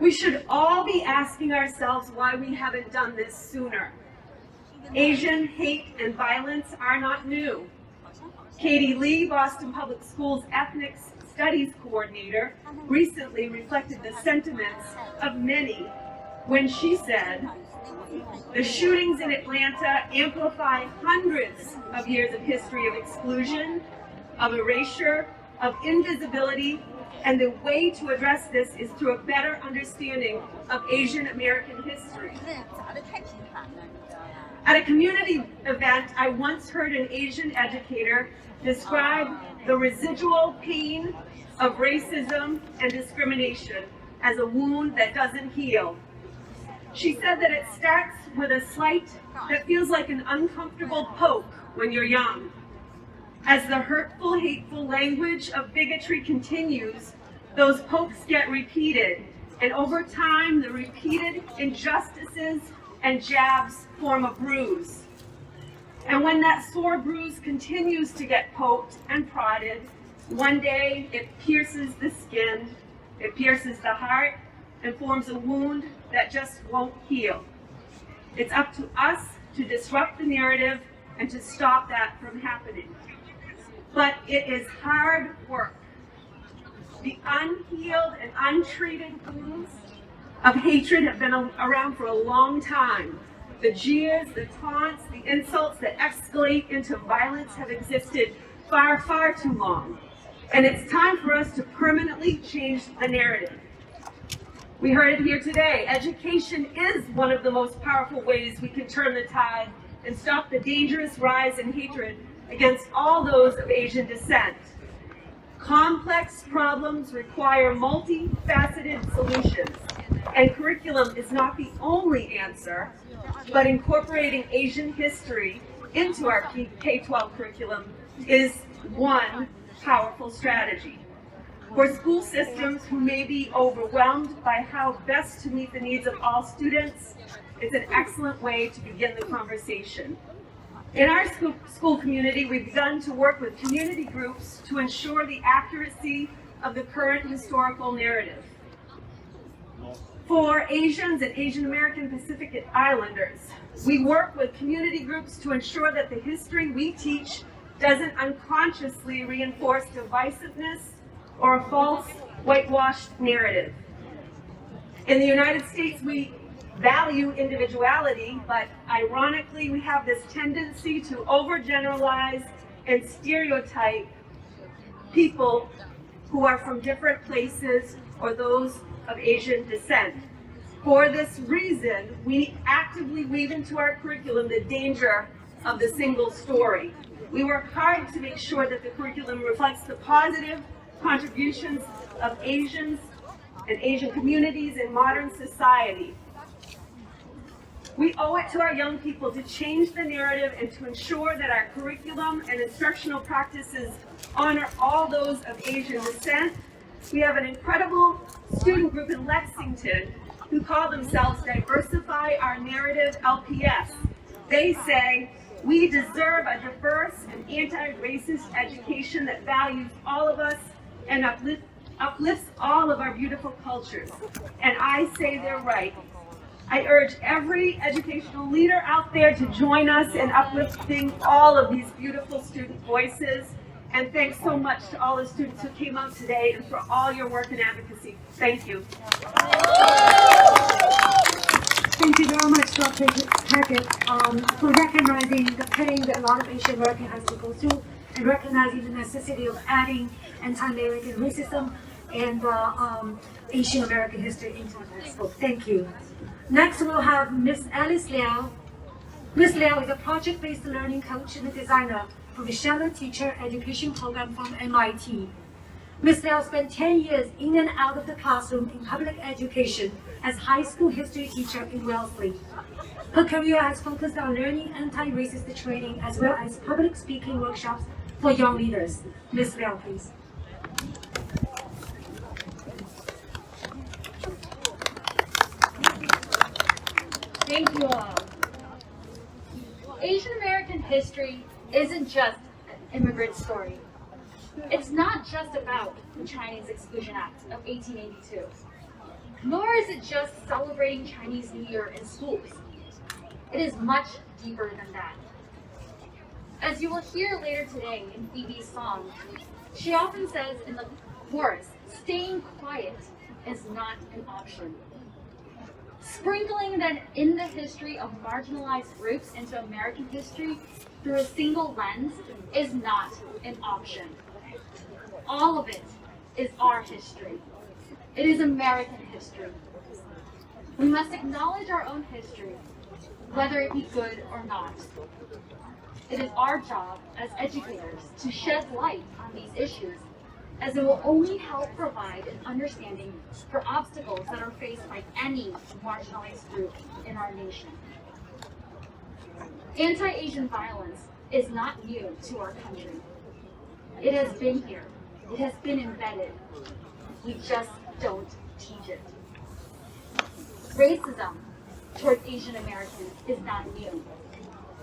We should all be asking ourselves why we haven't done this sooner. Asian hate and violence are not new. Katie Lee, Boston Public Schools Ethnic Studies Coordinator, recently reflected the sentiments of many when she said, "The shootings in Atlanta amplify hundreds of years of history of exclusion, of erasure, of invisibility, and the way to address this is through a better understanding of Asian American history." At a community event, I once heard an Asian educator describe the residual pain of racism and discrimination as a wound that doesn't heal. She said that it starts with a slight that feels like an uncomfortable poke when you're young. As the hurtful, hateful language of bigotry continues, those pokes get repeated, and over time, the repeated injustices and jabs form a bruise. And when that sore bruise continues to get poked and prodded, one day it pierces the skin, it pierces the heart, and forms a wound that just won't heal. It's up to us to disrupt the narrative and to stop that from happening. But it is hard work. The unhealed and untreated wounds of hatred have been around for a long time. The jeers, the taunts, the insults that escalate into violence have existed far, far too long. And it's time for us to permanently change the narrative. We heard it here today. Education is one of the most powerful ways we can turn the tide and stop the dangerous rise in hatred against all those of Asian descent. Complex problems require multifaceted solutions, and curriculum is not the only answer, but incorporating Asian history into our K-12 curriculum is one powerful strategy. For school systems who may be overwhelmed by how best to meet the needs of all students, it's an excellent way to begin the conversation. In our school community, we've begun to work with community groups to ensure the accuracy of the current historical narrative. For Asians and Asian American Pacific Islanders, we work with community groups to ensure that the history we teach doesn't unconsciously reinforce divisiveness or a false, whitewashed narrative. In the United States, we value individuality, but ironically, we have this tendency to overgeneralize and stereotype people who are from different places or those of Asian descent. For this reason, we actively weave into our curriculum the danger of the single story. We work hard to make sure that the curriculum reflects the positive contributions of Asians and Asian communities in modern society. We owe it to our young people to change the narrative and to ensure that our curriculum and instructional practices honor all those of Asian descent. We have an incredible student group in Lexington who call themselves Diversify Our Narrative LPS. They say, we deserve a diverse and anti-racist education that values all of us and uplifts all of our beautiful cultures. And I say they're right. I urge every educational leader out there to join us in uplifting all of these beautiful student voices. And thanks so much to all the students who came out today and for all your work and advocacy. Thank you. Thank you very much, Dr. Hackett, for recognizing the pain that a lot of Asian Americans have to go through and recognizing the necessity of adding anti-American racism and Asian American history into the textbook. Thank you. Next, we'll have Ms. Alice Liao. Ms. Liao is a project-based learning coach and a designer for the Shadow Teacher Education Program from MIT. Ms. Liao spent 10 years in and out of the classroom in public education as high school history teacher in Wellesley. Her career has focused on learning anti-racist training as well as public speaking workshops for young leaders. Ms. Liao, please. Thank you all. Asian American history isn't just an immigrant story. It's not just about the Chinese Exclusion Act of 1882. Nor is it just celebrating Chinese New Year in schools. It is much deeper than that. As you will hear later today in Phoebe's song, she often says in the chorus, staying quiet is not an option. Sprinkling that in the history of marginalized groups into American history through a single lens is not an option. All of it is our history. It is American history. We must acknowledge our own history, whether it be good or not. It is our job as educators to shed light on these issues, as it will only help provide an understanding for obstacles that are faced by any marginalized group in our nation. Anti-Asian violence is not new to our country. It has been here. It has been embedded. We just don't teach it. Racism towards Asian Americans is not new.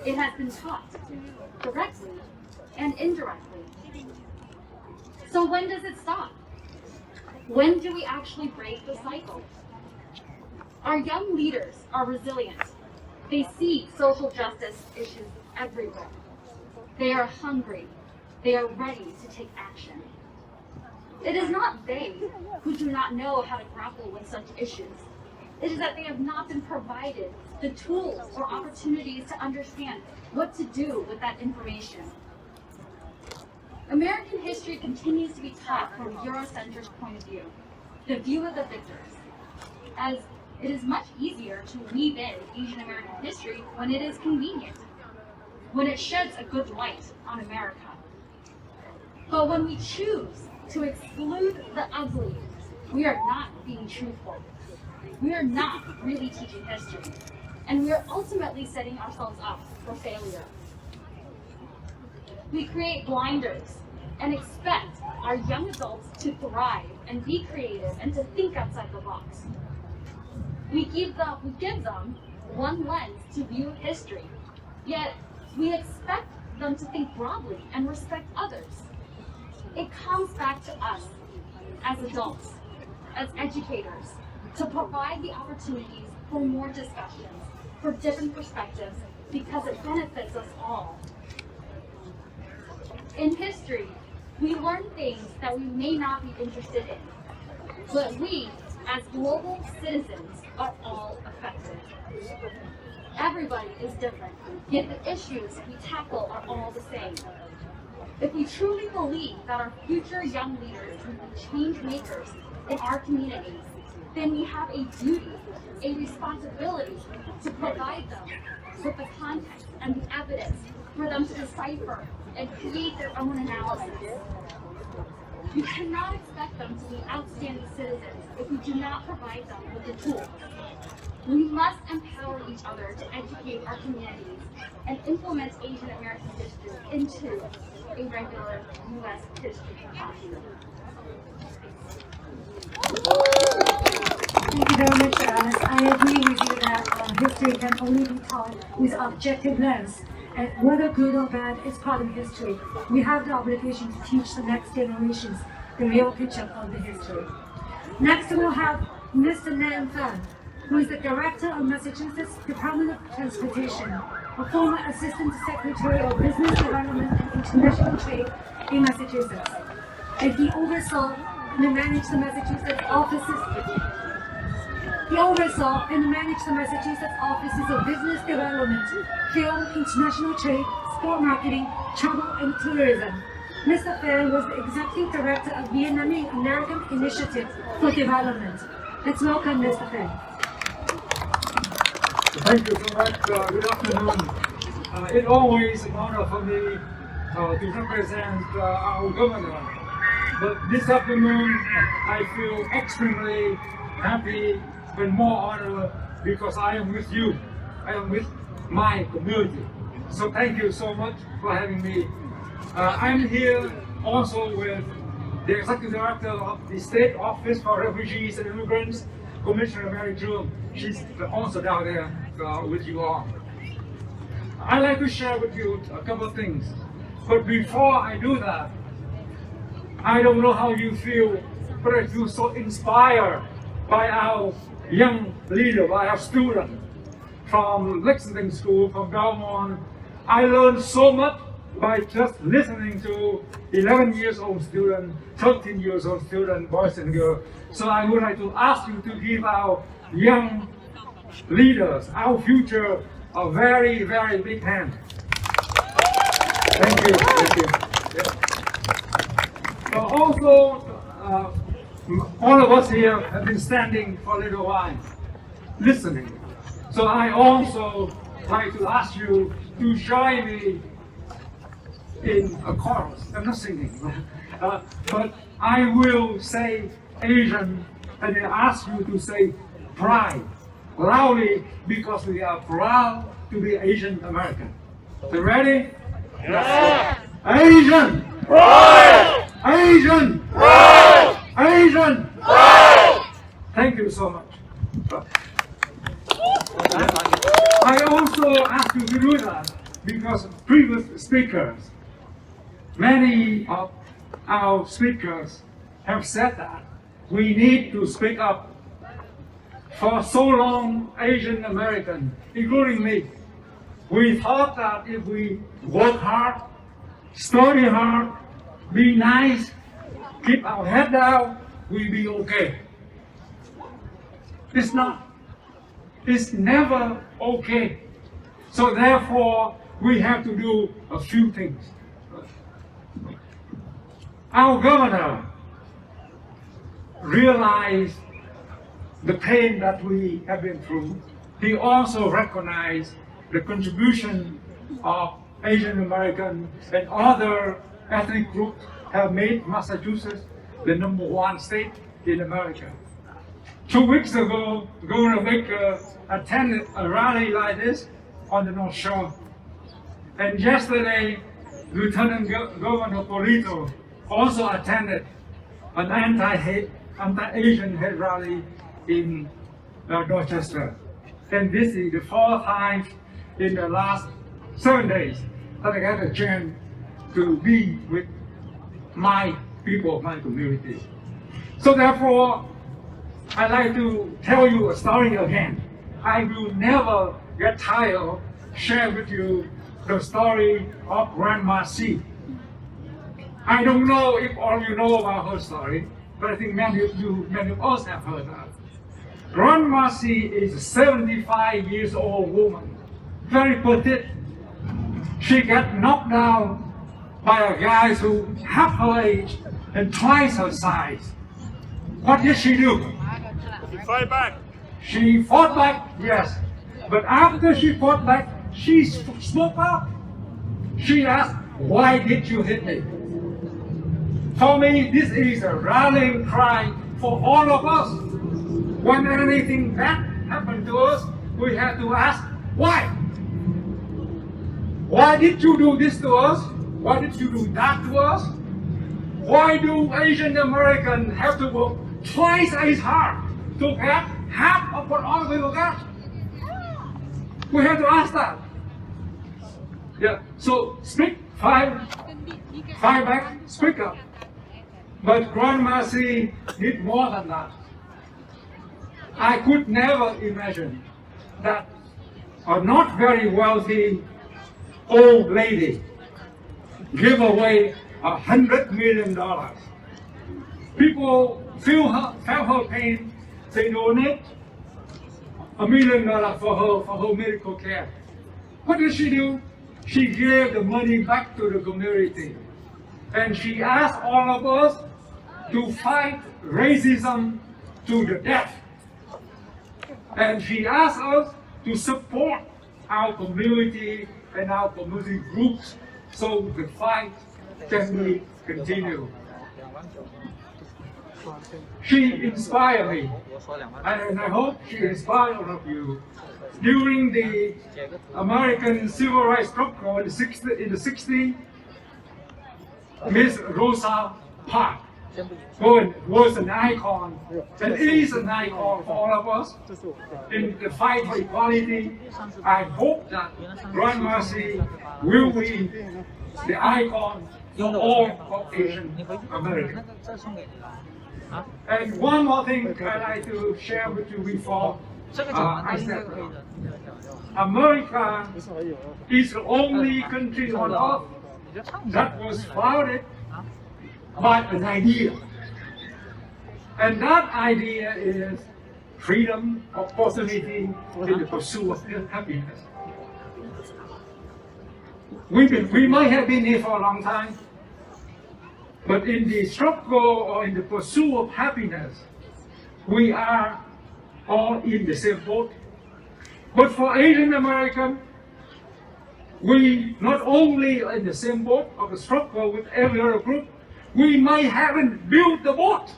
It has been taught, directly and indirectly. So when does it stop? When do we actually break the cycle? Our young leaders are resilient. They see social justice issues everywhere. They are hungry. They are ready to take action. It is not they who do not know how to grapple with such issues. It is that they have not been provided the tools or opportunities to understand what to do with that information. American history continues to be taught from a Eurocentric point of view, the view of the victors, as it is much easier to weave in Asian American history when it is convenient, when it sheds a good light on America. But when we choose to exclude the ugly, we are not being truthful. We are not really teaching history, and we are ultimately setting ourselves up for failure. We create blinders and expect our young adults to thrive and be creative and to think outside the box. We give them one lens to view history, yet we expect them to think broadly and respect others. It comes back to us as adults, as educators, to provide the opportunities for more discussions, for different perspectives, because it benefits us all. In history, we learn things that we may not be interested in, but we, as global citizens, are all affected. Everybody is different, yet the issues we tackle are all the same. If we truly believe that our future young leaders will be change makers in our communities, then we have a duty, a responsibility to provide them with the context and the evidence for them to decipher and create their own analysis. You cannot expect them to be outstanding citizens if we do not provide them with the tools. We must empower each other to educate our communities and implement Asian American history into a regular U.S. history class. Thank you very much, Alice. I agree with you that history can only be taught with objective lens. And whether good or bad is part of history. We have the obligation to teach the next generations the real picture of the history. Next, we'll have Mr. Nan Fan, who is the Director of Massachusetts Department of Transportation, a former Assistant Secretary of Business Development and International Trade in Massachusetts. And he oversaw and managed the Massachusetts offices. He oversaw and managed the Massachusetts offices of Business Development, Film, International Trade, Sport Marketing, Travel, and Tourism. Mr. Fan was the Executive Director of Vietnamese American Initiative for Development. Let's welcome Mr. Fan. Thank you so much. Good afternoon. It's always an honor for me to represent our governor. But this afternoon, I feel extremely happy and more honored because I am with you. I am with my community. So thank you so much for having me. I'm here also with the Executive Director of the State Office for Refugees and Immigrants, Commissioner Mary June. She's also down there with you all. I'd like to share with you a couple of things. But before I do that, I don't know how you feel, but I feel so inspired by our young leader, by our student from Lexington School, from Belmont. I learned so much by just listening to 11 years old student, 13 years old student, boys and girls. So I would like to ask you to give our young leaders, our future, a very, very big hand. Thank you. Thank you. Yeah. Also, all of us here have been standing for a little while, listening. So I also like to ask you to join me in a chorus. I'm not singing, but I will say Asian, and I ask you to say pride loudly because we are proud to be Asian American. So ready? Yeah. Asian! Pride! Asian! Pride! Asian! Pride! Thank you so much. I also ask you to do that because previous speakers, many of our speakers have said that we need to speak up. For so long, Asian American, including me, we thought that if we work hard, study hard, be nice, keep our head down, we'll be okay. It's not. It's never okay. So therefore, we have to do a few things. Our governor realized the pain that we have been through. He also recognized the contribution of Asian American and other ethnic groups have made Massachusetts the #1 state in America. 2 weeks ago, Governor Baker attended a rally like this on the North Shore. And yesterday, Lieutenant Governor Polito also attended an anti-Asian hate rally in Dorchester. And this is the 4th time in the last 7 days that I got a chance to be with my people, my community. So therefore, I'd like to tell you a story again. I will never get tired of sharing with you the story of Grandma C. I don't know if all of you know about her story, but I think many of us have heard that. Grandma C is a 75 years old woman, very petite. She got knocked down by a guy who half her age and twice her size. What did she do? She fight back. She fought back, yes. But after she fought back, she spoke up. She asked, "Why did you hit me?" For me, this is a rallying cry for all of us. When anything bad happens to us, we have to ask, why? Why did you do this to us? Why did you do that to us? Why do Asian Americans have to work twice as hard to get half of what all we will get? We have to ask that. Yeah. So speak, fight back, speak up. But Grandma C did more than that. I could never imagine that a not very wealthy old lady give away $100 million. People felt her pain. They donate $1 million for her medical care. What did she do? She gave the money back to the community. And she asked all of us to fight racism to the death. And she asked us to support our community and our community groups so the fight can be continued. She inspired me, and I hope she inspired all of you. During the American Civil Rights struggle in the 60s, Miss Rosa Parks was an icon, and is an icon for all of us in the fight for equality. I hope that Grandma C will be the icon for all Asian Americans. And one more thing I'd like to share with you before I step down. America is the only country on earth that was founded by an idea. And that idea is freedom, opportunity, in the pursuit of happiness. We might have been here for a long time, but in the struggle or in the pursuit of happiness, we are all in the same boat. But for Asian American, we not only are in the same boat of the struggle with every other group, we might haven't built the boat.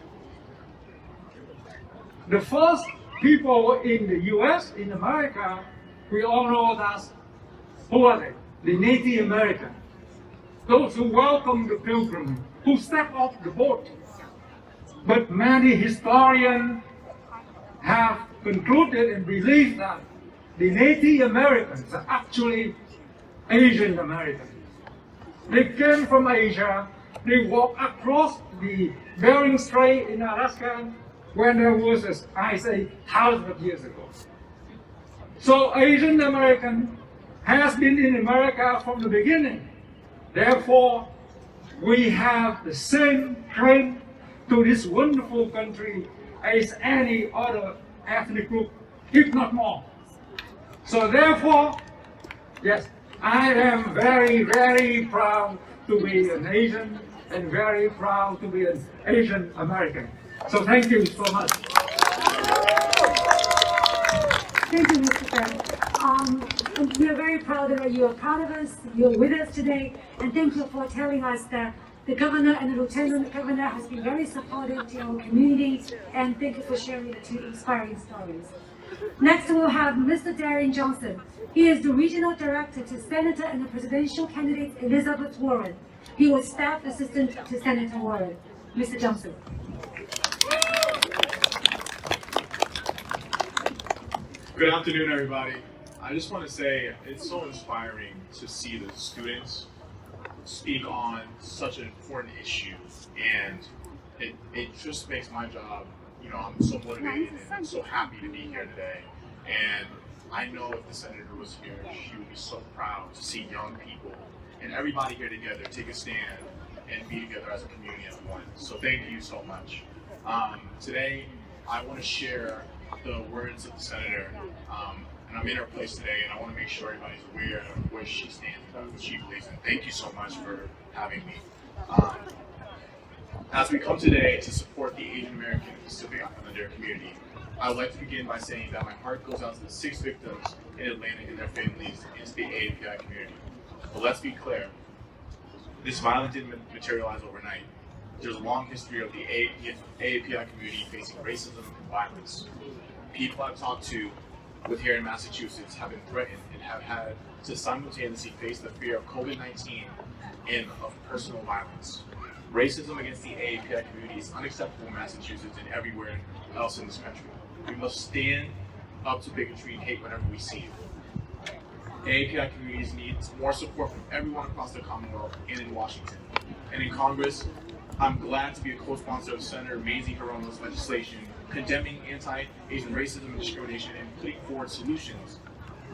The first people in the US, in America, we all know that, who are they? The Native American. Those who welcomed the pilgrim, who stepped off the boat. But many historians have concluded and believe that the Native Americans are actually Asian Americans. They came from Asia, they walked across the Bering Strait in Alaska when there was an ice age thousands of years ago. So Asian American has been in America from the beginning. Therefore, we have the same claim to this wonderful country as any other ethnic group, if not more. So therefore, yes, I am very, very proud to be an Asian and very proud to be an Asian American. So thank you so much. Thank you, Mr. Tang. We are very proud that you are part of us, you're with us today, and thank you for telling us that the governor and the lieutenant governor has been very supportive to our community, and thank you for sharing the two inspiring stories. Next, we'll have Mr. Darren Johnson. He is the regional director to Senator and the presidential candidate Elizabeth Warren. He was staff assistant to Senator Warren. Mr. Johnson. Good afternoon, everybody. I just want to say it's so inspiring to see the students speak on such an important issue, and it just makes my job, you know, I'm so motivated and I'm so happy to be here today. And I know if the senator was here, she would be so proud to see young people and everybody here together take a stand and be together as a community as one. So thank you so much. Today, I want to share the words of the senator, and I'm in her place today, and I want to make sure everybody's aware of where she stands and what she believes in. Thank you so much for having me. As we come today to support the Asian American and Pacific Islander community, I would like to begin by saying that my heart goes out to the 6 victims in Atlanta and their families, and to the AAPI community. But let's be clear, this violence didn't materialize overnight. there's a long history of the AAPI community facing racism and violence. People I've talked to with here in Massachusetts have been threatened and have had to simultaneously face the fear of COVID-19 and of personal violence. Racism against the AAPI community is unacceptable in Massachusetts and everywhere else in this country. We must stand up to bigotry and hate whenever we see it. AAPI communities need more support from everyone across the Commonwealth and in Washington. And in Congress, I'm glad to be a co-sponsor of Senator Mazie Hirono's legislation condemning anti-Asian racism and discrimination and putting forward solutions.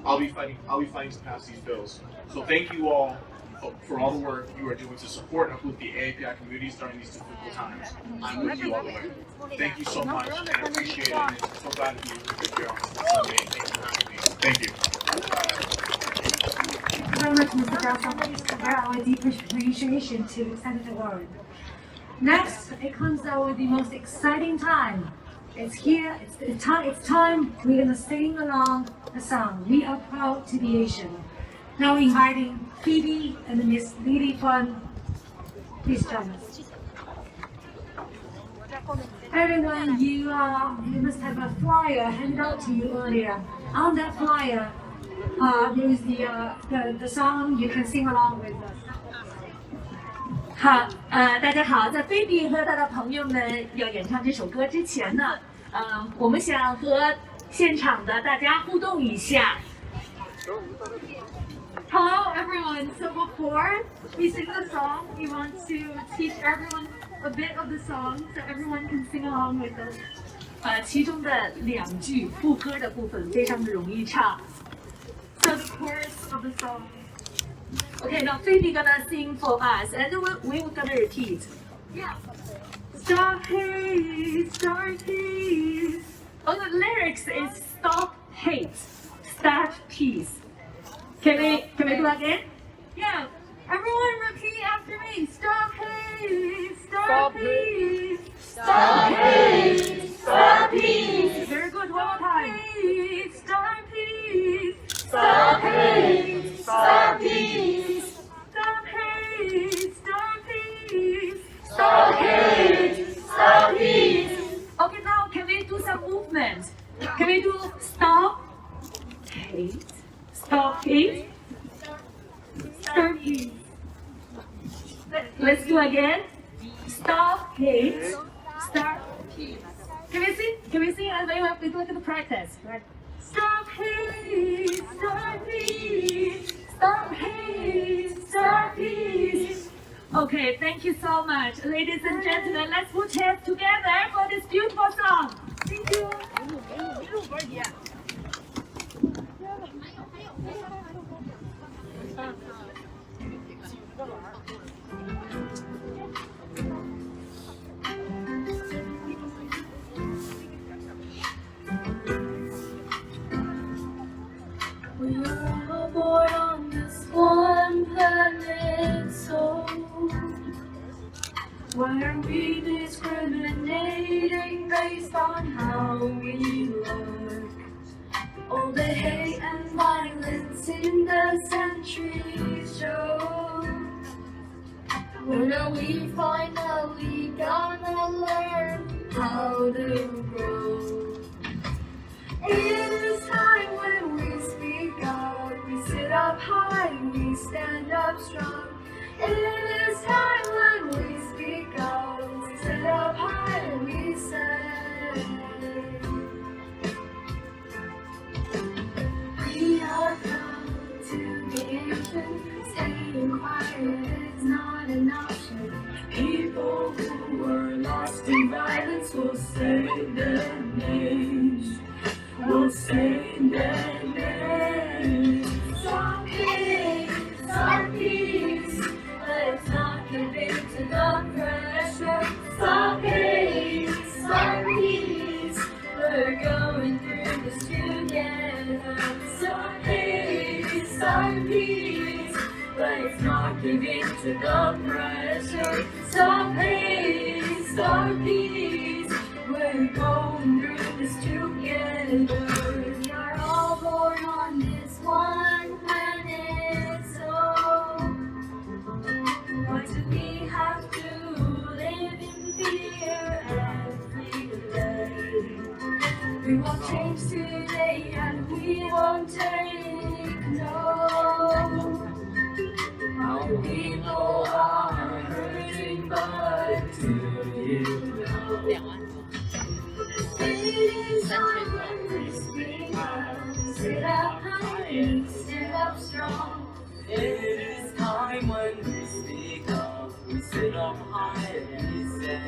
I'll be fighting to pass these bills. So thank you all for all the work you are doing to support and uplift the AAPI communities during these difficult times. I'm with you all the way. Thank you so much, and I appreciate it. And I'm so glad to be with you on Sunday. Thank you for having me. Thank you. Thank you very much, Mr. Johnson. For our deep appreciation to Senator Warren. Next, it comes out with the most exciting time. It's here, it's time we're going to sing along the song, We Are Proud to Be Asian. Now inviting Phoebe and Miss Lily Fun. Please join us. Everyone, you must have a flyer handed out to you earlier. On that flyer, there is the song you can sing along with us. 好，大家好，在菲比和他的朋友们要演唱这首歌之前呢，我们想和现场的大家互动一下。Hello everyone, so before we sing the song, we want to teach everyone a bit of the song so everyone can sing along with us. 其中的2句副歌的部分非常的容易唱。So the chorus of the song. Okay, now Phoebe gonna sing for us, and we were gonna repeat. Yeah. Stop hate, start peace. Oh, the lyrics is stop hate, start peace. Can we do again? Yeah. Everyone repeat after me. Stop hate, start peace. Stop hate, start peace. Very good. One more time. Start peace. Stop hate, start peace. Stop hate, start peace. Stop hate, start peace. Okay, now can we do some movement? Can we do stop hate, stop hate, start peace. Let's do again. Stop hate, start peace. Can we sing? Can we sing? And we have to look at the practice. Right? Stop hate, start peace. Stop hate, start peace. Okay, thank you so much. Ladies and gentlemen, let's put hands together for this beautiful song. Thank you. We are all born on this one planet, so why are we discriminating based on how we look? All the hate and violence in the centuries show. When are we finally gonna learn how to grow? It is time when we speak out, we sit up high, we stand up strong. It is time when we speak out, we sit up high, we say, we are proud to be Asian. Staying quiet is not an option. People who were lost in violence will say their names. We'll say their names. Stop hate, stop peace. Let's not give in to the pressure. Stop hate, stop peace. We're going through this together. Stop hate, stop peace. Let's not give in to the pressure. Stop hate, stop peace. We're going through this together. We are all born on this one planet, so why do we have to live change today and we won't take no. Our people are hurting, but do you know? It is time when we speak up, sit up high, stand up strong. It is time when we speak up, we sit up high and we say.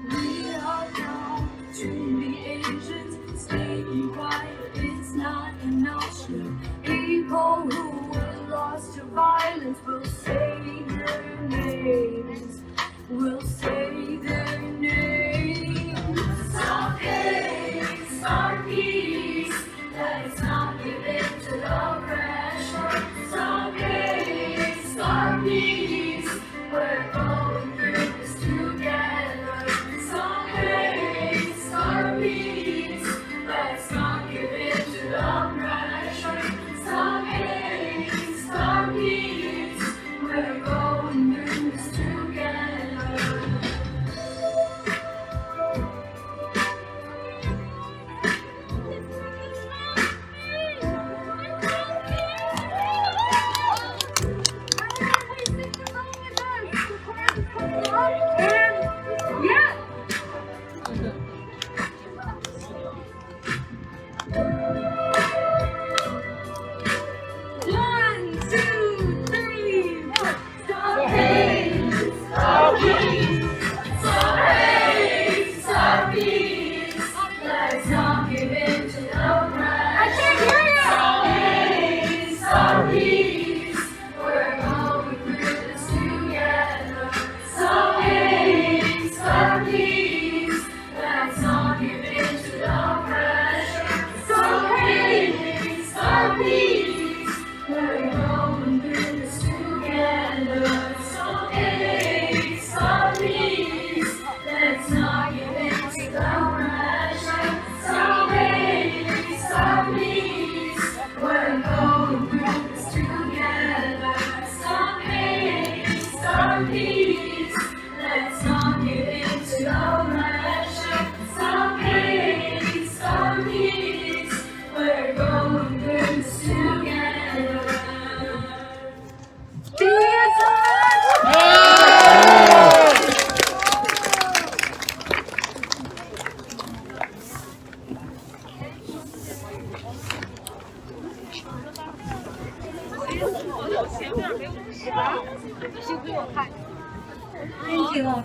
We are proud to be Asians, staying quiet is not an option. People who were lost to violence will say their names, will say their names. Stop hate, start peace, let's not give in to the pressure. Stop hate, start peace, we're going through this together. Stop hate, start peace, let's not give in to the pressure. Stop hate, start peace, we're going through this together.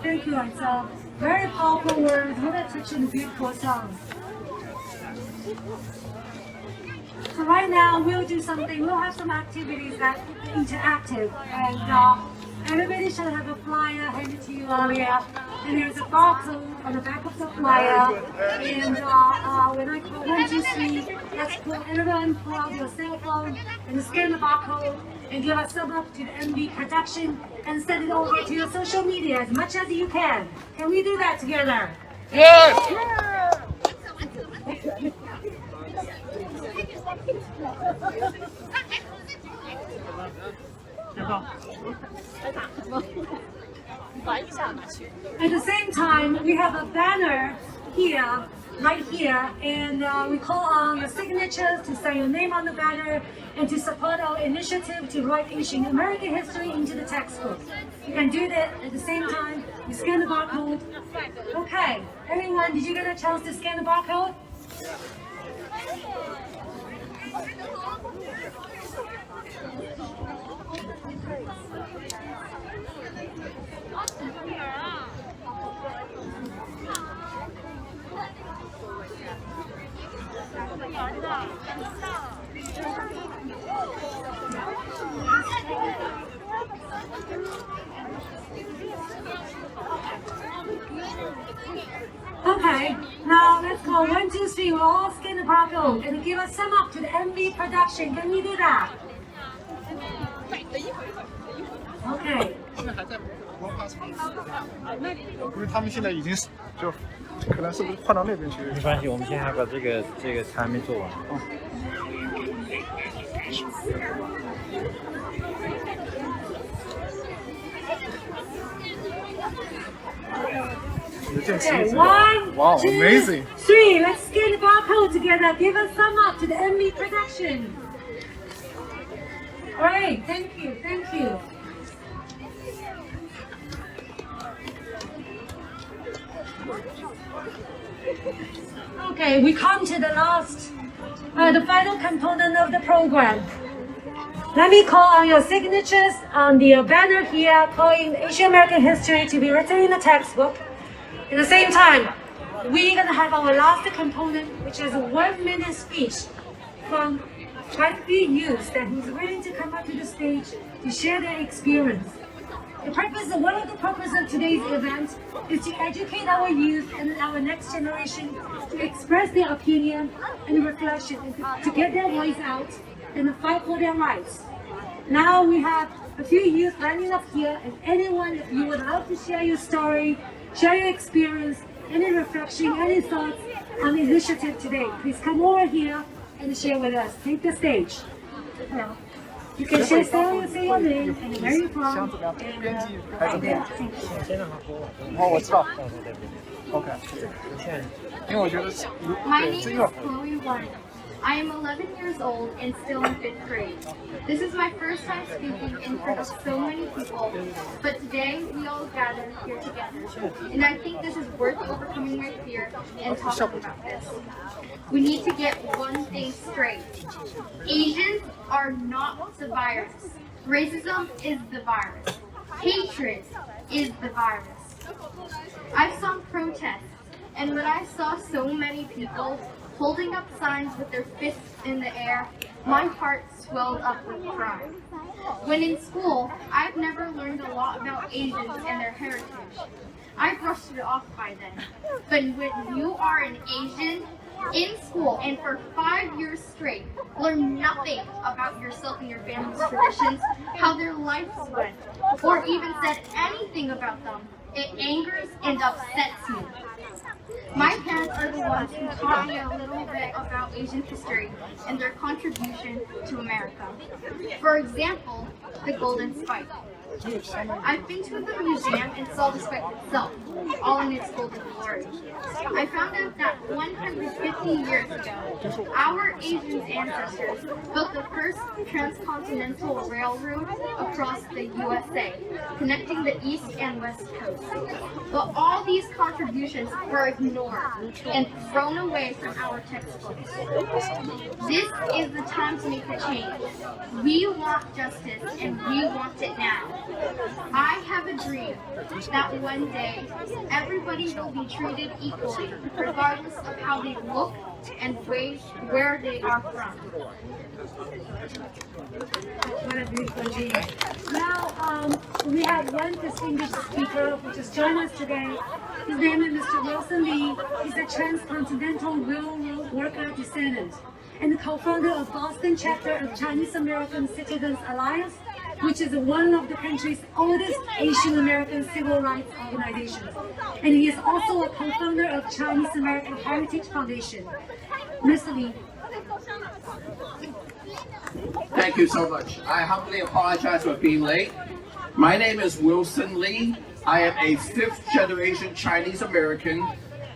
Thank you. It's a very powerful word, really touching, beautiful song. So right now we'll do something. We'll have some activities that are interactive, and everybody should have a flyer handed to you earlier. And there's a barcode on the back of the flyer. And when I call 1, 2, 3, let's everyone pull out your cell phone and scan the barcode and give a sub up to the MV production and send it over to your social media as much as you can. Can we do that together? Yes! At the same time, we have a banner here, right here, and we call on the signatures to sign your name on the banner and to support our initiative to write Asian American history into the textbook. You can do that at the same time. You scan the barcode. Okay, everyone, did you get a chance to scan the barcode? Okay, now let's go 1, 2, 3. We'll all scan the barcode and give a sum up to the MV production. Can we do that? Okay. 因为他们现在已经就可能是不是换到那边去？没关系，我们现在还把这个还没做完。Okay, 1, Wow, 2, amazing. 3. Let's scan the barcode together. Give a thumb up to the MV production. All right, thank you, thank you. Okay, we come to the last, the final component of the program. Let me call on your signatures on the banner here, calling Asian American history to be written in the textbook. At the same time, we're gonna have our last component, which is a 1-minute speech from quite a few youths that who's willing to come up to the stage to share their experience. One of the purposes of today's event is to educate our youth and our next generation to express their opinion and reflection, and to get their voice out and to fight for their rights. Now we have a few youth lining up here, and anyone, if you would love to share your story, share your experience, any reflection, any thoughts on the initiative today, please come over here and share with us. Take the stage. You can share story, say your name and where you're from. Oh, what's up? Okay. My name is Chloe White. I am 11 years old and still in 5th grade. This is my first time speaking in front of so many people, but today we all gather here together. And I think this is worth overcoming my fear and talking about this. We need to get one thing straight. Asians are not the virus. Racism is the virus. Hatred is the virus. I saw protests, and when I saw so many people holding up signs with their fists in the air, my heart swelled up with pride. When in school, I've never learned a lot about Asians and their heritage. I brushed it off by then. But when you are an Asian in school and for 5 years straight, learn nothing about yourself and your family's traditions, how their lives went, or even said anything about them, it angers and upsets me. My parents are the ones who taught me a little bit about Asian history and their contribution to America. For example, the Golden Spike. I've been to the museum and saw the spike itself, all in its golden glory. I found out that 150 years ago, our Asian ancestors built the first transcontinental railroad across the USA, connecting the East and West Coast. But all these contributions were ignored and thrown away from our textbooks. This is the time to make a change. We want justice, and we want it now. I have a dream that one day everybody will be treated equally, regardless of how they look and where they are from. What a beautiful dream. Now, we have one distinguished speaker who just joined us today. His name is Mr. Wilson Lee. He's a transcontinental railroad worker descendant and the co-founder of Boston chapter of Chinese American Citizens Alliance, which is one of the country's oldest Asian American civil rights organizations. And he is also a co-founder of Chinese American Heritage Foundation. Mr. Lee. Thank you so much. I humbly apologize for being late. My name is Wilson Lee. I am a 5th generation Chinese American.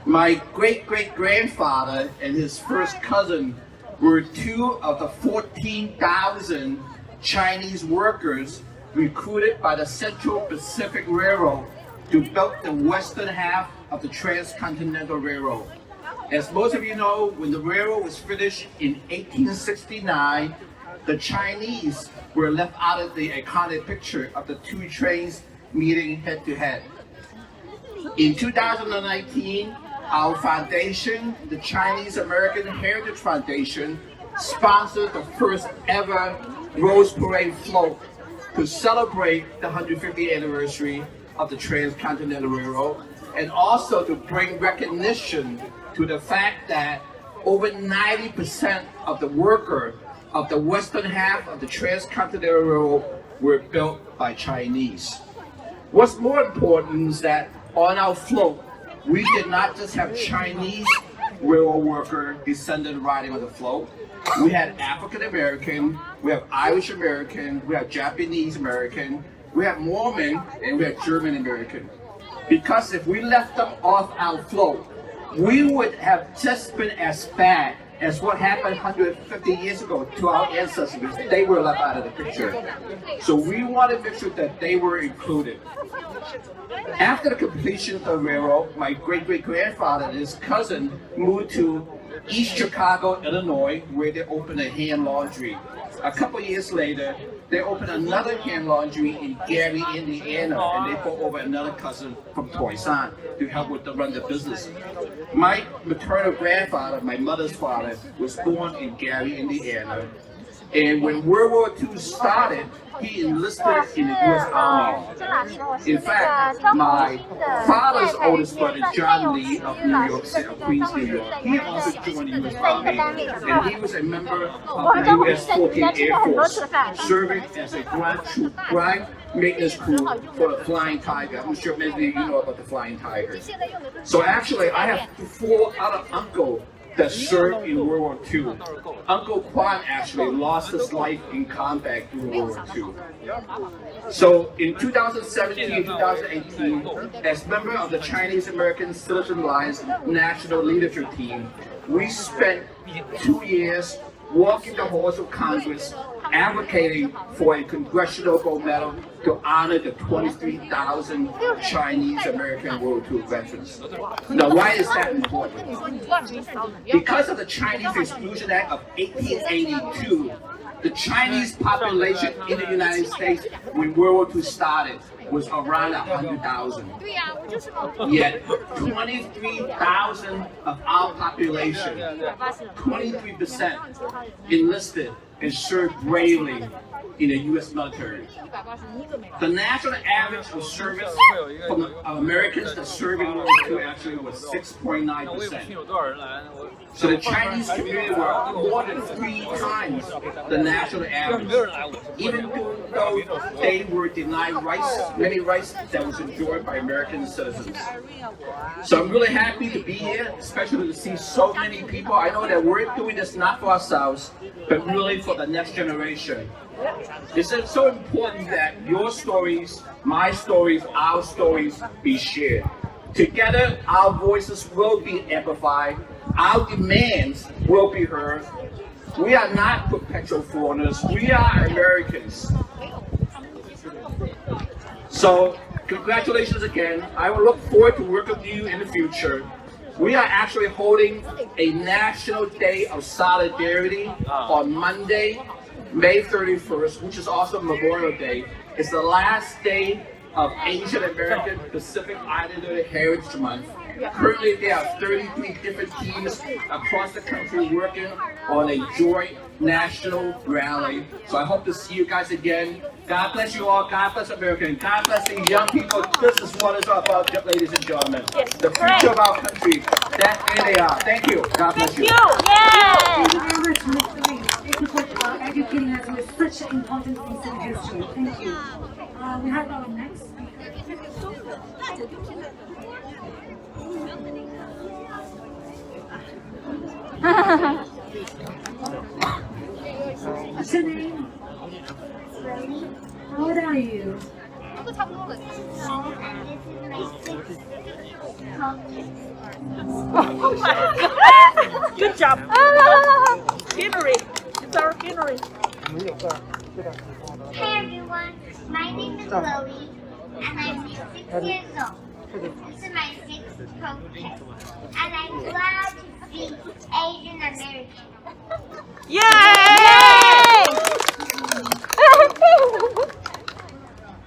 My great-great-grandfather and his first cousin were 2 of the 14,000 Chinese workers recruited by the Central Pacific Railroad to build the western half of the Transcontinental Railroad. As most of you know, when the railroad was finished in 1869, the Chinese were left out of the iconic picture of the 2 trains meeting head to head. In 2019, our foundation, the Chinese American Heritage Foundation, sponsored the first ever Rose Parade float to celebrate the 150th anniversary of the Transcontinental Railroad, and also to bring recognition to the fact that over 90% of the workers of the western half of the Transcontinental Railroad were built by Chinese. What's more important is that on our float, we did not just have Chinese railroad worker descendant riding on the float. We had African American, we have Irish American, we have Japanese American, we have Mormon, and we have German American. because if we left them off our float, we would have just been as bad as what happened 150 years ago to our ancestors. They were left out of the picture. So we want to make sure that they were included. After the completion of the railroad, my great-great-grandfather and his cousin moved to East Chicago, Illinois, where they opened a hand laundry. A couple years later, they opened another hand laundry in Gary, Indiana, and they brought over another cousin from Toisan to help with run the business. My maternal grandfather, my mother's father, was born in Gary, Indiana, and when World War II started, he enlisted in the U.S. Army. In fact, my father's oldest brother, John Lee of New York City, Queens, New York, he also joined the U.S. Army, and he was a member of the U.S. 14th Air Force, serving as a ground maintenance crew for the Flying Tiger. I'm sure many of you know about the Flying Tiger. So actually, I have 4 other uncles that served in World War II. Uncle Kwan actually lost his life in combat during World War II. So in 2017 and 2018, as member of the Chinese American Citizen Alliance National Leadership Team, we spent 2 years walking the halls of Congress, advocating for a congressional gold medal to honor the 23,000 Chinese American World War II veterans. Now, why is that important? Because of the Chinese Exclusion Act of 1882, the Chinese population in the United States when World War II started was around 100,000. Yet 23,000 of our population, 23%, enlisted and served bravely in the U.S. military. The national average of service from the Americans that served in World War II actually was 6.9%. So the Chinese community were more than 3 times the national average, even though they were denied rights, many rights that was enjoyed by American citizens. So I'm really happy to be here, especially to see so many people. I know that we're doing this not for ourselves, but really for the next generation. It's so important that your stories, my stories, our stories be shared. Together, our voices will be amplified. Our demands will be heard. We are not perpetual foreigners. We are Americans. So, congratulations again. I will look forward to working with you in the future. We are actually holding a National Day of Solidarity on Monday, May 31st, which is also Memorial Day. It's the last day of Asian American Pacific Islander Heritage Month. Currently, there are 33 different teams across the country working on a joint national rally. So I hope to see you guys again. God bless you all. God bless America. And God bless these young people. This is what it's all about, ladies and gentlemen. The future of our country. That's where they are. Thank you. God bless you. Thank you very much, Mr. Lee. Thank you for educating us with such an important piece of history. Thank you. We have our next speaker. What's your name? How old are you? Good job. Henry. It's our Henry. Hi everyone, my name is Chloe, and I'm 6 years old. This is my 6th protest, and I'm glad to be Asian American. Yay!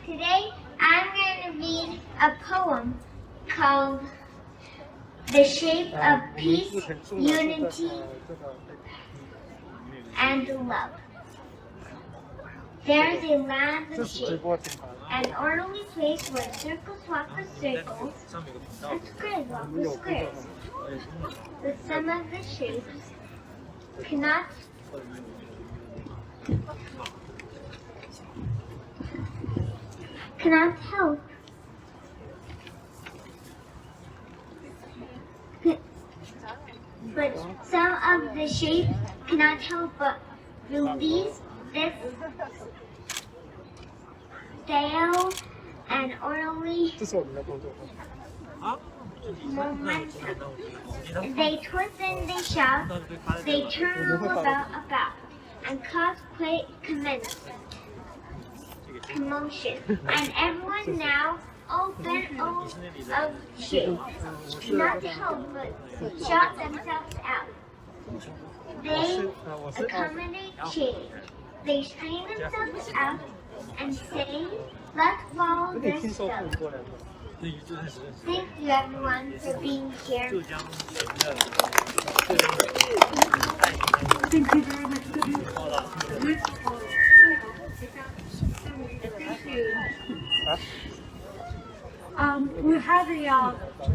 Today, I'm going to read a poem called The Shape of Peace, Unity, and Love. There is a land of shape, an orderly place where circles walk with circles, and squares walk with squares. But some of the shapes cannot help but some of the shapes cannot help but release this stale and orderly momentum. They twist and they shout, they turn all about, and cause great commotion. And everyone now all bent of shame, not to help but shout themselves out. They accommodate change. They strain themselves out and say, let's follow this stuff. Thank you everyone for being here. Thank you very much. Thank you. We have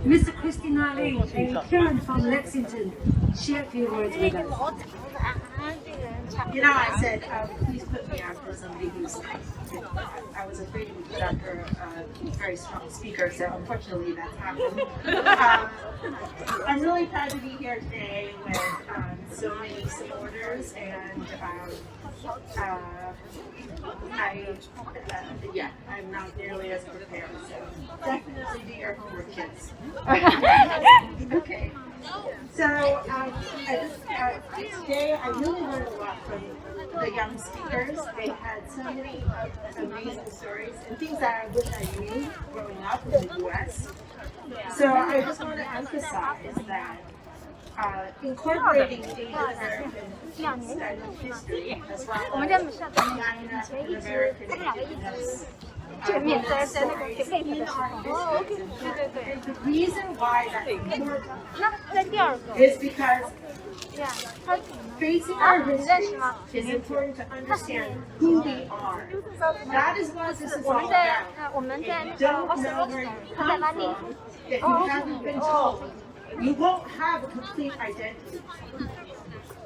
Mr. Christina Lee, a parent from Lexington, share a few words with us. You know, I said, please put me after somebody who's, I was afraid we put after a very strong speaker, so unfortunately that's happened. I'm really proud to be here today with so many supporters, and I'm not nearly as prepared, so definitely do your homework, kids. Okay. So today I really learned a lot from the young speakers. They had so many amazing stories and things that I wish I knew growing up in the U.S. So I just want to emphasize that incorporating Asian American style of history as well as China and American indigenous stories in our history. And the reason why that's important is because facing our history is important to understand who we are. That is what this is all about. If you don't know where you come from, if you haven't been told, you won't have a complete identity.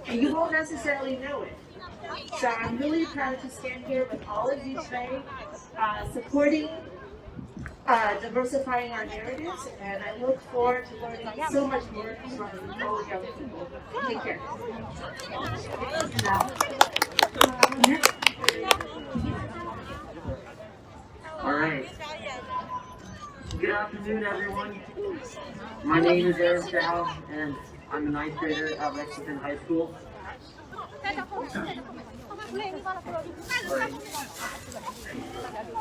And you won't necessarily know it. So I'm really proud to stand here with all of you today, supporting diversifying our narratives, and I look forward to learning so much more from all young people. Take care. All right. Good afternoon, everyone. My name is Darren Johnson, and I'm a 9th grader at Lexington High School.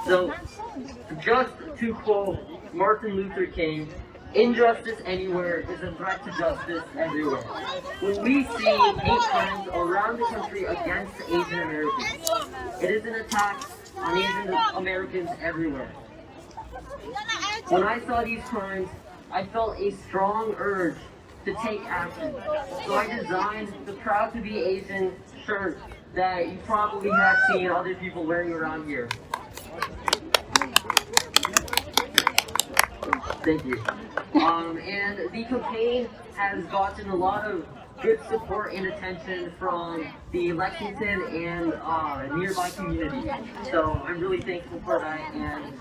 So, just to quote Martin Luther King, injustice anywhere is a threat to justice everywhere. When we see hate crimes around the country against Asian Americans, it is an attack on Asian Americans everywhere. When I saw these crimes, I felt a strong urge to take action. So I designed the Proud to be Asian shirt that you probably have seen other people wearing around here. Thank you. And the campaign has gotten a lot of good support and attention from the Lexington and nearby community. So I'm really thankful for that. And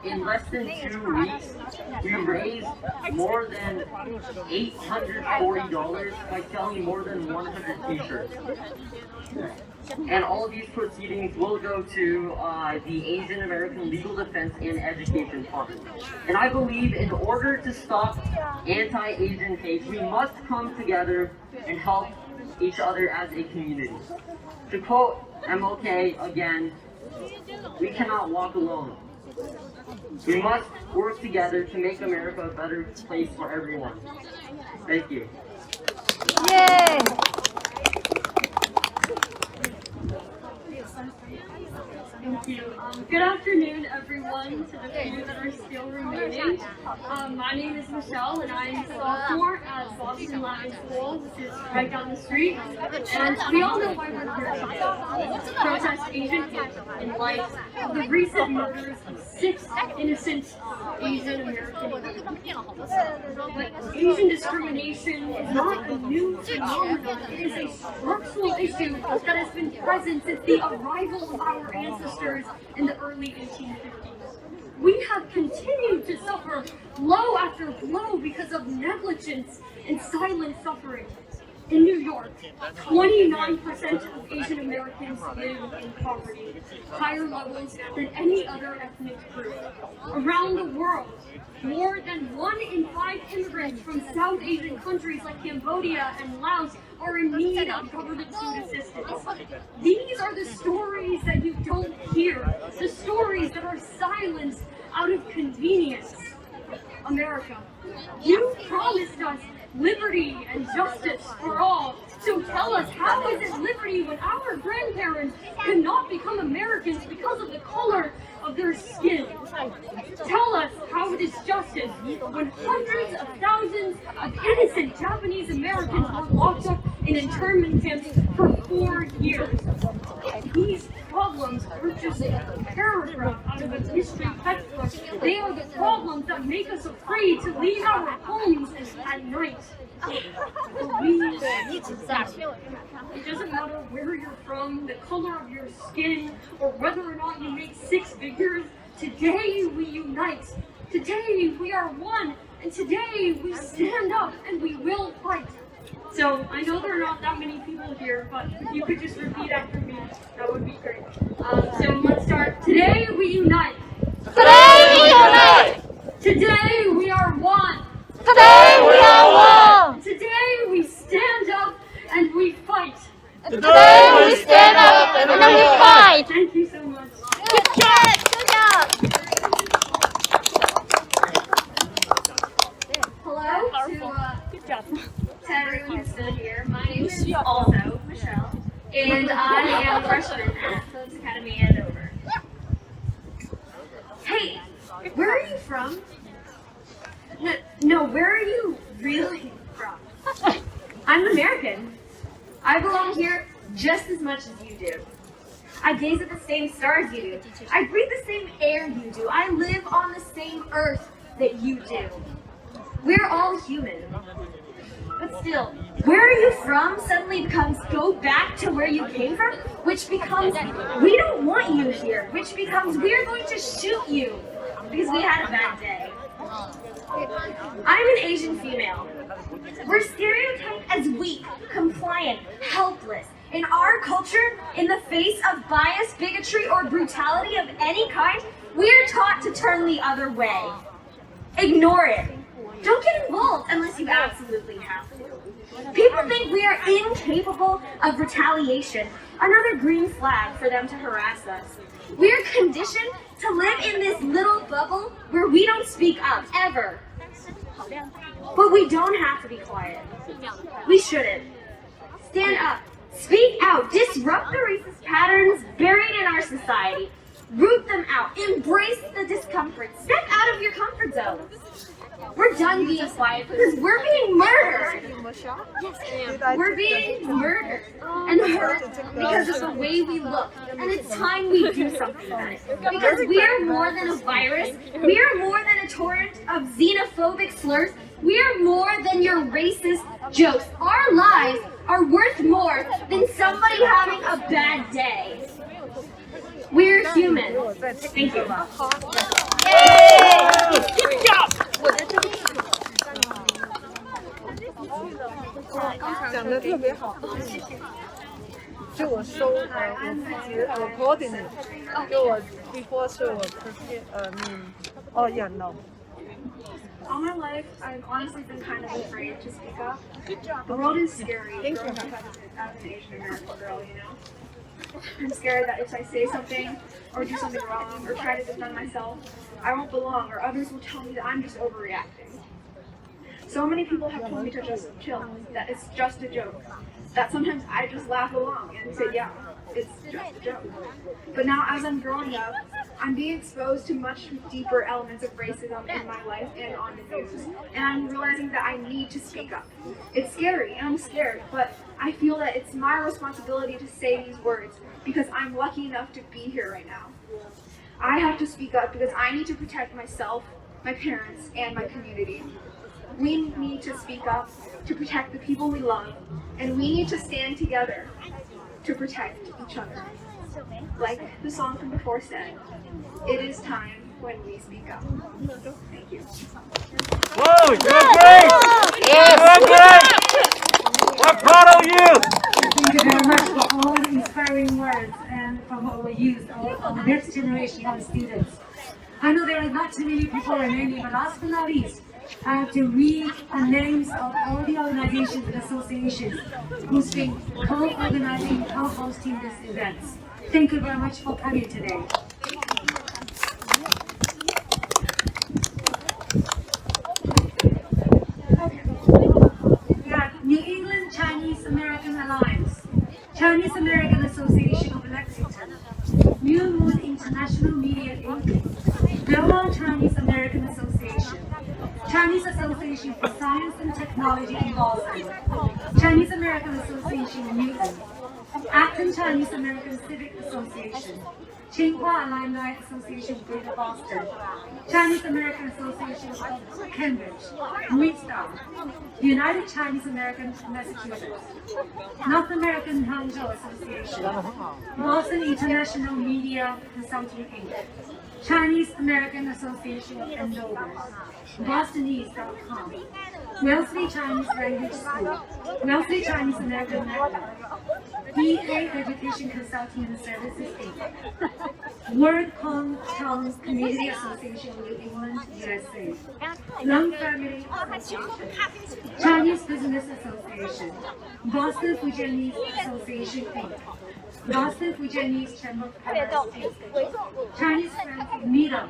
in less than 2 weeks, we raised more than $840 by selling more than 100 t-shirts. And all of these proceedings will go to the Asian American Legal Defense and Education Fund. And I believe in order to stop anti-Asian hate, we must come together and help each other as a community. To quote MLK again, we cannot walk alone. We must work together to make America a better place for everyone. Thank you. Yay! Thank you. Good afternoon, everyone, to the few that are still remaining. My name is Michelle, and I'm a sophomore at Boston Latin School, which is right down the street. And we all know why we're here to protest Asian hate in light of the recent murders of 6 innocent Asian Americans. But Asian discrimination is not a new phenomenon. It is a structural issue that has been present since the arrival of our ancestors in the early 1850s. We have continued to suffer blow after blow because of negligence and silent suffering. In New York, 29% of Asian Americans live in poverty, higher levels than any other ethnic group. Around the world, more than 1 in 5 immigrants from South Asian countries like Cambodia and Laos are in need of government food assistance. These are the stories that you don't hear, the stories that are silenced out of convenience. America, you promised us liberty and justice for all. So tell us, how is it liberty when our grandparents could not become Americans because of the color of their skin? Tell us how it is justice when hundreds of thousands of innocent Japanese Americans were locked up in internment camps for 4 years. These problems are just a paragraph out of a history textbook. They are the problems that make us afraid to leave our homes at night. It doesn't matter where you're from, the color of your skin, or whether or not you make 6 figures. Today we unite. Today we are one. And today we stand up and we will fight. So I know there are not that many people here, but if you could just repeat after me, that would be great. So let's start. Today we unite. Today we unite. Today we are one. Today we are one. Today we stand up and we fight. Today we stand up and we fight. Thank you so much. Good job. Good job. Hello to everyone who's still here. My name is also Michelle, and I am a freshman at Phillips Academy Andover. Hey, where are you from? No, where are you really from? I'm American. I belong here just as much as you do. I gaze at the same stars you do. I breathe the same air you do. I live on the same earth that you do. We're all human. But still, where are you from suddenly becomes go back to where you came from, which becomes we don't want you here, which becomes we're going to shoot you because we had a bad day. I'm an Asian female. We're stereotyped as weak, compliant, helpless. In our culture, in the face of bias, bigotry, or brutality of any kind, we're taught to turn the other way. Ignore it. Don't get involved unless you absolutely have to. People think we are incapable of retaliation, another green flag for them to harass us. We're conditioned to live in this little bubble where we don't speak up, ever. But we don't have to be quiet. We shouldn't. Stand up, speak out, disrupt the racist patterns buried in our society. Root them out, embrace the discomfort, step out of your comfort zone. We're done being quiet because we're being murdered. We're being murdered and hurt because of the way we look. And it's time we do something about it. Because we are more than a virus. We are more than a torrent of xenophobic slurs. We are more than your racist jokes. Our lives are worth more than somebody having a bad day. We're human. Thank you. Yay! Good job! 讲得特别好，就我收我自己recording， 就我 before 是我 yeah no。 All my life, I've honestly been kind of afraid to speak up. The world is scary growing up as an Asian American girl, you know? I'm scared that if I say something, or do something wrong, or try to defend myself, I won't belong, or others will tell me that I'm just overreacting. So many people have told me to just chill, that it's just a joke, that sometimes I just laugh along and say, yeah, it's just a joke. But now as I'm growing up, I'm being exposed to much deeper elements of racism in my life and on the news, and I'm realizing that I need to speak up. It's scary, and I'm scared, but I feel that it's my responsibility to say these words because I'm lucky enough to be here right now. I have to speak up because I need to protect myself, my parents, and my community. We need to speak up to protect the people we love, and we need to stand together to protect each other. Like the song from before said, it is time when we speak up. Thank you. Whoa, you're great! Yes. You're great! We're proud inspiring words and from our youth, our next generation of students. I know there are not too many people remaining, but last but not least, I have to read the names of all the organizations and associations who's been co-organizing, co-hosting these events. Thank you very much for coming today. We have New England Chinese American Alliance, Chinese American Association of Lexington, New Moon International Media Inc., Global Chinese American Association, Chinese Association for Science and Technology in Boston, Chinese American Association in Newton, Acton Chinese American Civic Association, Tsinghua Alumni Association of Greater Boston, Chinese American Association of Cambridge, Muistar, United Chinese American Massachusetts, North American Hangzhou Association, Boston International Media Consulting Inc., Chinese American Association of Endorsers, Bostonese.com, Wellesley Chinese Language School, Wellesley Chinese American Network, EA Education Consulting and Services Inc., World Hometown Community Association of New England, USA, Long Family Association, Chinese Business Association, Boston Fujianese Association Inc., Boston Fujianese Chamber of Commerce Inc., Chinese Friends Meetup,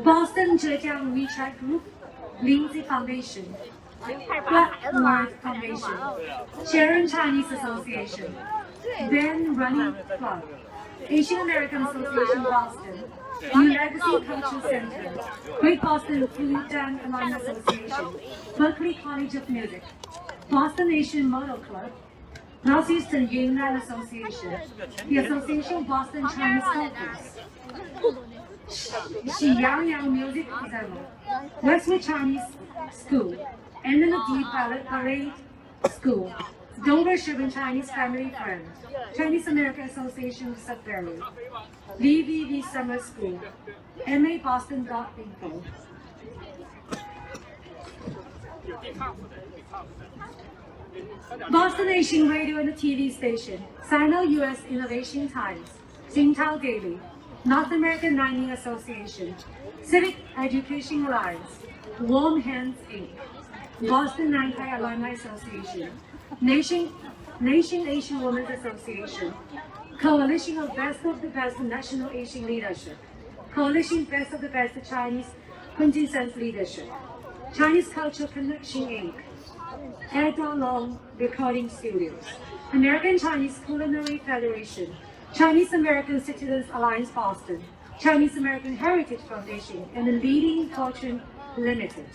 Boston Zhejiang WeChat Group, Lindsay Foundation, Blackboard Foundation, Sharon Chinese Association, Ben Running Club, Asian American Association Boston, New Legacy Cultural Center, Great Boston Fujian Alumni Association, Berkeley College of Music, Boston Asian Motor Club, Northeastern Yunnan Association, the Association of Boston Chinese Sculptors, Xiyang Music Ensemble, Westwood Chinese School, NND Parade School, Dover Sherman Chinese Family Friend, Chinese American Association of Sudbury, VVV Summer School, MA Boston.info. Boston Asian Radio and TV Station, Sino-US Innovation Times, Tsingtao Daily, North American Mining Association, Civic Education Alliance, Warm Hands Inc., Boston Nankai Alumni Association, Nation Asian Women's Association, Coalition of Best of the Best National Asian Leadership, Coalition Best of the Best Chinese Quintessence Leadership, Chinese Cultural Connection Inc., Long Recording Studios, American Chinese Culinary Federation, Chinese American Citizens Alliance Boston, Chinese American Heritage Foundation, and the Leading Fortune Limited.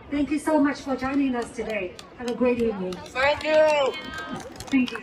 Thank you so much for joining us today. Have a great evening. Thank you. Thank you.